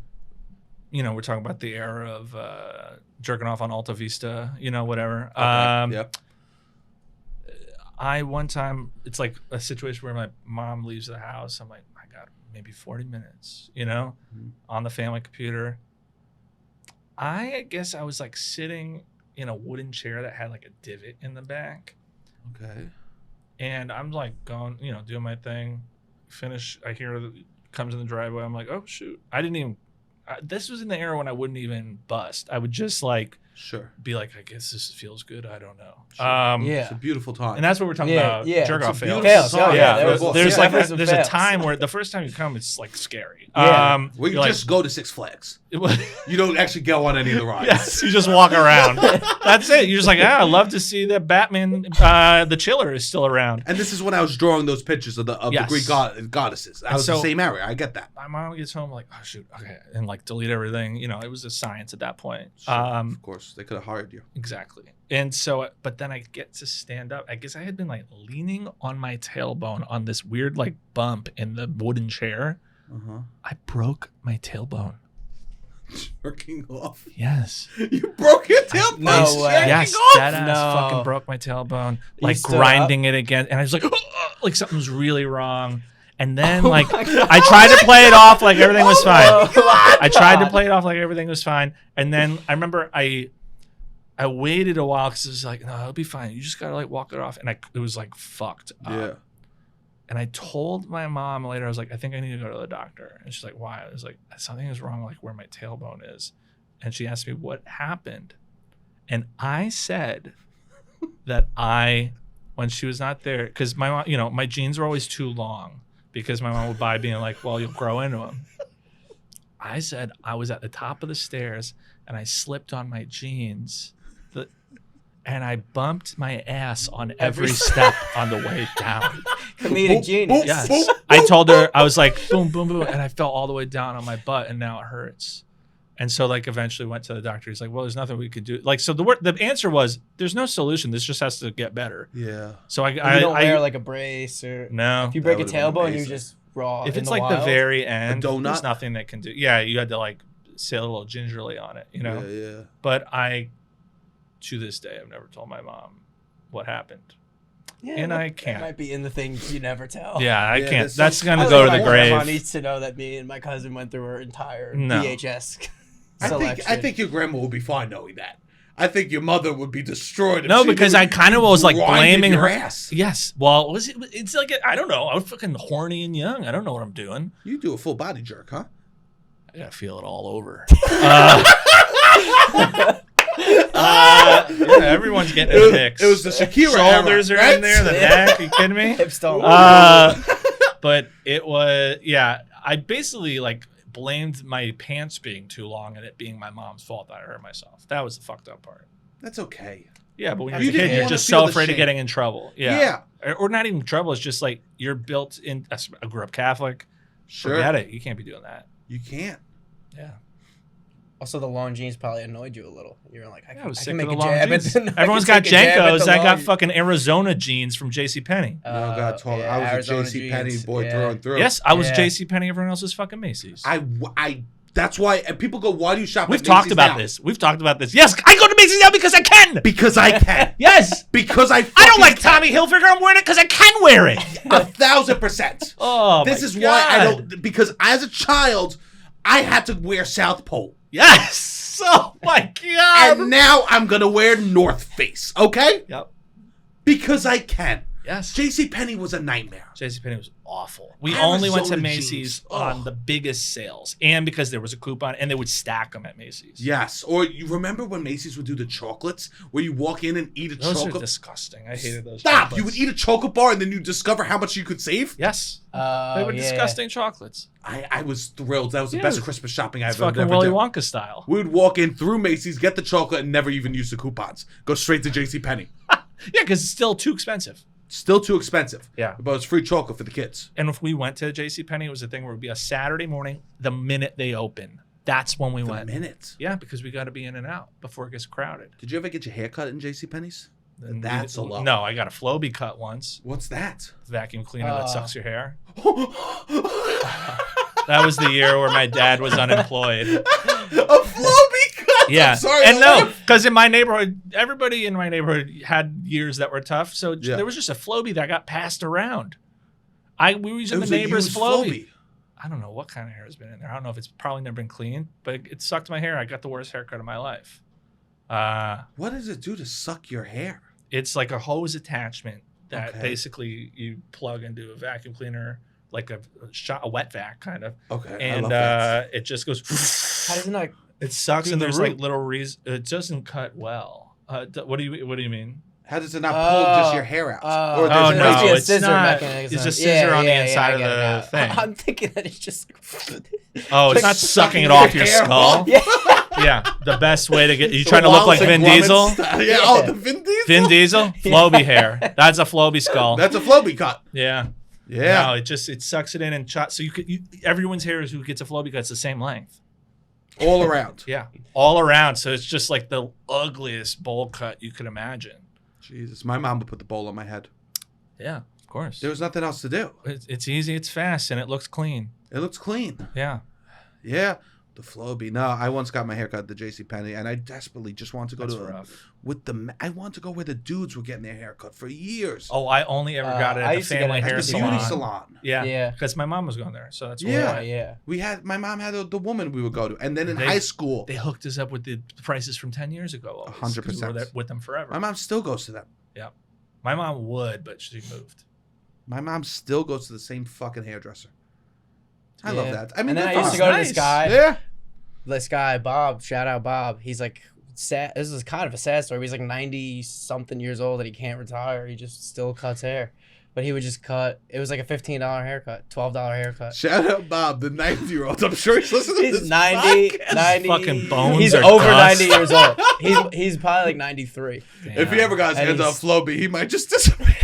We're talking about the era of jerking off on Alta Vista, whatever. Yep. One time, it's like a situation where my mom leaves the house. I'm like, I got maybe 40 minutes, on the family computer. I guess I was like sitting in a wooden chair that had like a divot in the back. Okay. And I'm like going, doing my thing. Finish. I hear comes in the driveway. I'm like, oh, shoot. I didn't even. This was in the era when I wouldn't even bust. I would just like Sure. be like, I guess this feels good. I don't know. Sure. Yeah. It's a beautiful time. And that's what we're talking about. Yeah, Jerk it's a off fails. beautiful Fails. time. Oh, Yeah, there was- there's yeah, like definitely there's a fails. time where the first time you come, it's like scary. Yeah. Where you you're just go to Six Flags. like, You don't actually go on any of the rides. yes, you just walk around. That's it. You're just like, I love to see that Batman, the Chiller is still around. And this is when I was drawing those pictures of the Yes. Greek goddesses. That was the so- same area. I get that. My mom gets home like, oh shoot, okay, and like delete everything. It was a science at that point. Sure, of course. worse. They could have hired you. Exactly. And so, but then I get to stand up. I guess I had been like leaning on my tailbone on this weird like bump in the wooden chair. I broke my tailbone. Jerking off. Yes. You broke your tailbone. No way. Yes, off? dead ass No. fucking broke my tailbone. You Like stood grinding it again. And I was like something was really wrong. And then Oh like my God. I tried to play it off like everything was fine. Oh, I tried to God. play it off like everything was fine. And then I remember I waited a while because it was like, no, it'll be fine. You just gotta like walk it off. And it was like fucked up. Yeah. And I told my mom later, I was like, I think I need to go to the doctor. And she's like, why? I was like, something is wrong, like where my tailbone is. And she asked me what happened. And I said that when she was not there, because my mom, you know, my jeans were always too long because my mom would buy being like, well, you'll grow into them. I said I was at the top of the stairs and I slipped on my jeans and I bumped my ass on every step on the way down. Comedic genius. Yes. I told her, I was like, boom, boom, boom. And I fell all the way down on my butt and now it hurts. And so like eventually went to the doctor. He's like, well, there's nothing we could do. Like, so the answer was, there's no solution. This just has to get better. Yeah. So You don't wear like a brace or no. if you break a That would've been tailbone, you amazing. just raw. If in it's the like the wild. very end, A donut? there's nothing that can do. Yeah, you had to like say a little gingerly on it, you know? Yeah. But to this day, I've never told my mom what happened. Yeah, and I that can't. might be in the things you never tell. Yeah, I Yeah, can't. this That's is- going I to think go to my the grandma grave. needs to know that me and my cousin went through her entire No. VHS I selection. think your grandma will be fine knowing that. I think your mother would be destroyed. If No, she because knew I kind of was like grinded blaming your her. ass. Yes. Well, it's like, I don't know. I was fucking horny and young. I don't know what I'm doing. You do a full body jerk, huh? I gotta feel it all over. Everyone's getting a pics. It was the Shakira Shoulders era, are right? in there, the neck. Are you kidding me? Hips don't. But it was, yeah. I basically like blamed my pants being too long and it being my mom's fault that I hurt myself. That was the fucked up part. That's okay. Yeah, but when You you're a didn't kid, you're wanna just feel so the afraid of shame. getting in trouble. Yeah. Or not even trouble. It's just like you're built in. I grew up Catholic. Sure. Forget it. You can't be doing that. You can't. Yeah. Also, the long jeans probably annoyed you a little. You were like, I was I sick can of make the a long jab. jeans. At the, Everyone's got Jenkos. I got fucking. fucking Arizona jeans from JCPenney. Oh God, I was Arizona a JC Penney jeans. boy Yeah. through and through. Yes, I was Yeah. JCPenney. Everyone else was fucking Macy's. I. That's why. And people go, "Why do you shop?" We've at talked Macy's about now? this. We've talked about this. Yes, I go to Macy's now because I can. Because I can. Yes. Because I. I don't fucking like Tommy Hilfiger. I'm wearing it because I can wear it. 1,000%. Oh, This my is why I God. don't. Because as a child, I had to wear South Pole, Yes. Oh my God. and now I'm gonna wear North Face. Okay? Yep. Because I can. Yes. J.C. Penney was a nightmare. JCPenney was awful. We only went to Arizona Macy's jeans. on Ugh. the biggest sales, and because there was a coupon, and they would stack them at Macy's. Yes. Or you remember when Macy's would do the chocolates, where you walk in and eat a Those are chocolate. disgusting. I hated those. Stop! chocolates. You would eat a chocolate bar and then you discover how much you could save. Yes. They were disgusting chocolates. I was thrilled. That was the Yeah, best it was- Christmas shopping It's I've ever fucking done. Willy Wonka style. We would walk in through Macy's, get the chocolate, and never even use the coupons. Go straight to J.C. Penney. Yeah, because it's still too expensive. Still too expensive. Yeah. But it's free chocolate for the kids. And if we went to JCPenney, it was a thing where it would be a Saturday morning the minute they open. That's when we The went. minute. Yeah, because we got to be in and out before it gets crowded. Did you ever get your hair cut in J.C. Penney's? And That's a lot. No, I got a Flowbee cut once. What's that? Vacuum cleaner that sucks your hair. A That was the year where my dad was unemployed. Flowbee cut. Yeah, I'm sorry. and no, because in my neighborhood, everybody in my neighborhood had years that were tough. So Yeah. there was just a Flowbee that got passed around. We were It using the was a neighbor's used Flowbee. I don't know what kind of hair has been in there. I don't know if it's probably never been cleaned, but it sucked my hair. I got the worst haircut of my life. What does it do to suck your hair? It's like a hose attachment that Okay. basically you plug into a vacuum cleaner, like a wet vac kind of, Okay. I and love that. it just goes. How does it not? It sucks, Do and the there's root? like little reasons. It doesn't cut well. What do you mean? How does it not pull just your hair out? Oh, there's Oh, a no, must be a it's scissor not. mechanism. It's a scissor on the inside I of get it the now. thing. I'm thinking that it's just. Oh, it's Like not sucking sucking it off your your hair skull. off? Yeah. Yeah, the best way to get you The trying to look Wallace like and Vin Gromit Diesel. style. Yeah. Oh, the Vin Diesel. Vin Diesel, Flowbee hair. That's a Flowbee skull. That's a Flowbee cut. Yeah. Yeah. No, it sucks it in and shot. So everyone's hair is who gets a Flowbee cut. It's the same length. All around. Yeah, all around. So it's just like the ugliest bowl cut you could imagine. Jesus, my mom would put the bowl on my head. Yeah, of course. There was nothing else to do. It's easy, it's fast, and it looks clean. It looks clean. Yeah. Yeah. The Flowbee. No, I once got my haircut at the JCPenney, and I desperately just want to go I want to go where the dudes were getting their haircut for years. Oh, I only ever got it at the family hair salon. Beauty salon. Yeah. Because my mom was going there, so that's why. Yeah. My mom had the woman we would go to, and then in high school they hooked us up with the prices from 10 years ago. 100%. We were with them forever. My mom still goes to them. Yeah. My mom would, but she moved. My mom still goes to the same fucking hairdresser. I love that. I mean, and then I used to go to this guy. Yeah. This guy, Bob, shout out Bob. He's like sad. This is kind of a sad story. He's like 90-something years old and he can't retire. He just still cuts hair. But he would just cut. It was like a $15 haircut, $12 haircut. Shout out Bob, the 90-year-old. I'm sure he's listening to this. He's 90. Fucking bones. He's are over dust. 90 years old. He's probably like 93. Damn. If he ever got his hands on Flowbee, he might just disappear.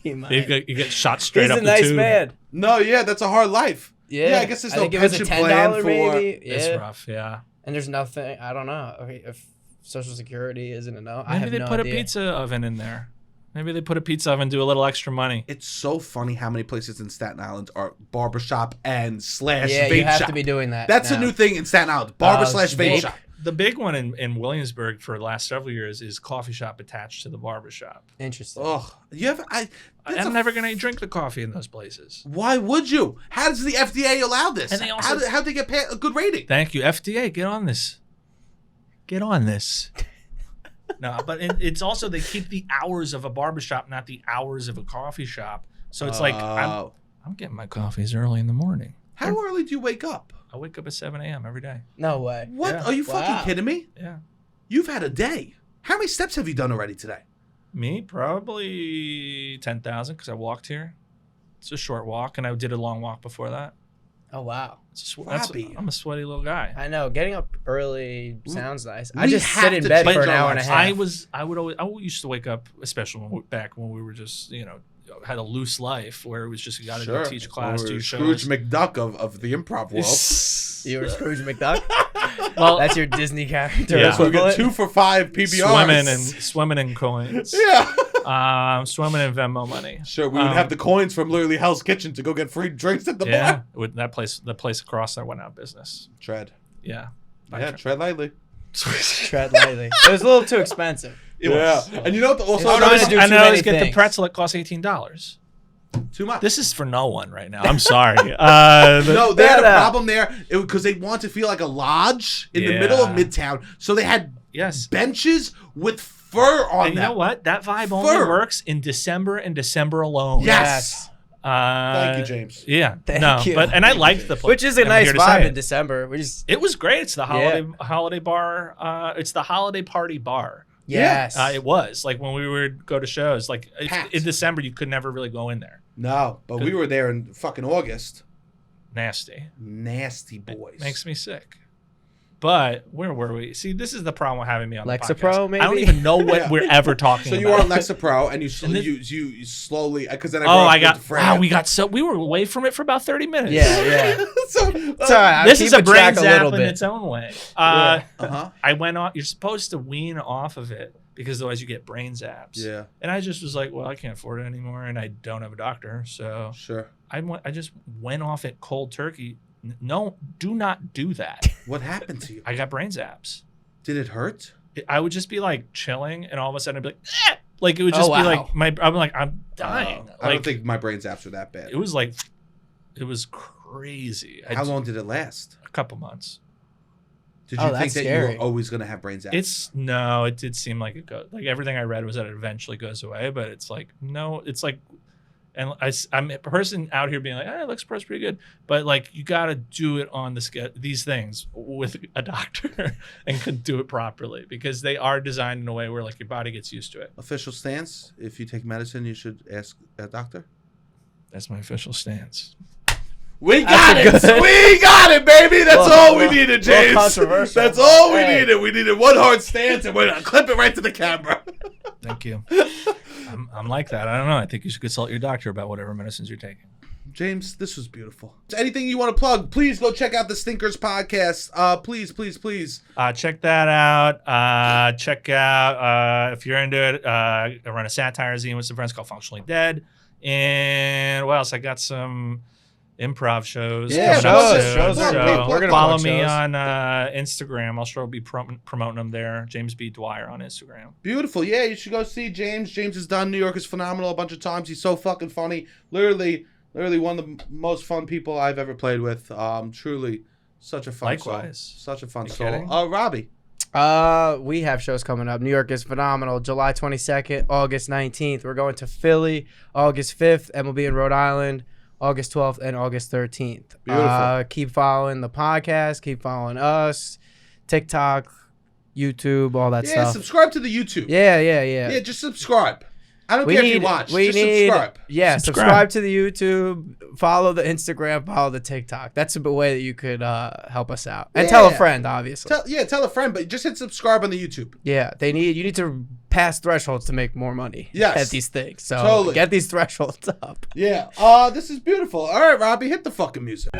He might. You get shot straight up He's a nice tube. man. No, yeah, that's a hard life. Yeah, I guess there's no think it was a pension plan $10 for. maybe. Yeah. It's rough, yeah. And there's nothing. I don't know if Social Security isn't enough. Maybe they put a pizza oven in there. Maybe they put a pizza oven, do a little extra money. It's so funny how many places in Staten Island are barbershop and slash Yeah, vape you have shop. to be doing that. That's now. a new thing in Staten Island. Barber slash vape vape. shop. The big one in Williamsburg for the last several years is coffee shop attached to the barber shop. Interesting. Ugh. You have I'm never going to drink the coffee in those places. Why would you? How does the FDA allow this? And they also, how'd they get a good rating? Thank you, FDA. Get on this. Get on this. No, but it's also they keep the hours of a barbershop, not the hours of a coffee shop. So it's like I'm getting my coffees early in the morning. How early do you wake up? I wake up at 7 a.m. every day. No way. What? Yeah. Are you fucking kidding me? Yeah. You've had a day. How many steps have you done already today? Me, probably 10,000 because I walked here. It's a short walk, and I did a long walk before that. Oh wow. I'm a sweaty little guy. I know. Getting up early sounds nice. I we just have sit in to bed change for an our hour and a lifestyle. half. I used to wake up, especially back when we were just, had a loose life where it was just you got to go teach class, do Scrooge shows. McDuck of the improv world. You were Scrooge McDuck? Well, That's your Disney character. Yeah. So we get equivalent? 2 for $5 PBRs. swimming in coins. Yeah. Swimming in Venmo money. Sure, we would have the coins from literally Hell's Kitchen to go get free drinks at the bar. With the place across there went out of business. Tread. Yeah. Tread lightly. Tread lightly. It was a little too expensive. It was. And you know what? Also, It's trying to do I too always many get the things. pretzel. It costs $18. too much. This is for no one right now. I'm sorry. No, they had a Better. problem there because they wanted to feel like a lodge in the middle of Midtown. So they had benches with fur on And you them. know what? That vibe only works in December and December alone. Yes. Thank you, James. Yeah. Thank you. And I liked the place. Which is a I'm nice here to say vibe it. in December. It was great. It's the holiday bar. It's the holiday party bar. Yes. It was like when we would go to shows. Like in December, you could never really go in there. No, but we were there in fucking August. Nasty. Nasty boys. Makes me sick. But where were we? See, this is the problem with having me on the podcast. Lexapro, maybe? I don't even know what we're ever talking So about. you were on Lexapro, and you slowly because then we were away from it for about 30 minutes. Yeah. So It's all right. This is a brain track zap little in bit. its own way. Uh-huh. I went on. You're supposed to wean off of it because otherwise you get brain zaps. Yeah. And I just was like, well, I can't afford it anymore, and I don't have a doctor, so Sure. I just went off it cold turkey. No, do not do that. What happened to you? I got brain zaps. Did it hurt? I would just be like chilling, and all of a sudden I'd be like, eh! Like it would just be like I'm dying. I don't think my brain zaps are that bad. It was crazy. How long did it last? A couple months. Did you think that's that scary. you were always going to have brain zaps? It did seem like it goes. Like everything I read was that it eventually goes away, but it's like no, it's like, and I'm a person out here being like, it looks pretty good, but like you got to do it on these things with a doctor and could do it properly because they are designed in a way where like your body gets used to it. Official stance: if you take medicine, you should ask a doctor. That's my official stance. We got it. We got it, baby. That's all we needed, James. Controversial. That's all we needed. We needed one hard stance, and we're gonna clip it right to the camera. Thank you. I'm like that. I don't know. I think you should consult your doctor about whatever medicines you're taking. James, this was beautiful. Anything you want to plug, please go check out the Stinkers podcast. Please. Check that out. Check out, if you're into it, I run a satire zine with some friends called Functionally Dead. And what else? I got some improv shows. Yeah, coming up shows. soon. We're gonna follow plug me shows. on Instagram. I'll sure be promoting them there. James B. Dwyer on Instagram. Beautiful. Yeah, you should go see James. James has done New York is phenomenal a bunch of times. He's so fucking funny. Literally one of the most fun people I've ever played with. Truly, such a fun Likewise. soul. Such a fun You soul. kidding? Robbie. We have shows coming up. New York is phenomenal. July 22nd, August 19th. We're going to Philly, August 5th, and we'll be in Rhode Island, August 12th and August 13th. Beautiful. Keep following the podcast. Keep following us. TikTok, YouTube, all that Yeah, stuff. subscribe to the YouTube. Yeah. Yeah, just subscribe. I don't care if you watch. Just subscribe. Yeah, Subscribe. subscribe to the YouTube, follow the Instagram, follow the TikTok. That's a way that you could help us out. And tell a Yeah. friend, obviously. Tell a friend, but just hit subscribe on the YouTube. Yeah, you need to pass thresholds to make more money Yes. at these things. So Totally. get these thresholds up. Yeah. This is beautiful. All right, Robbie, hit the fucking music.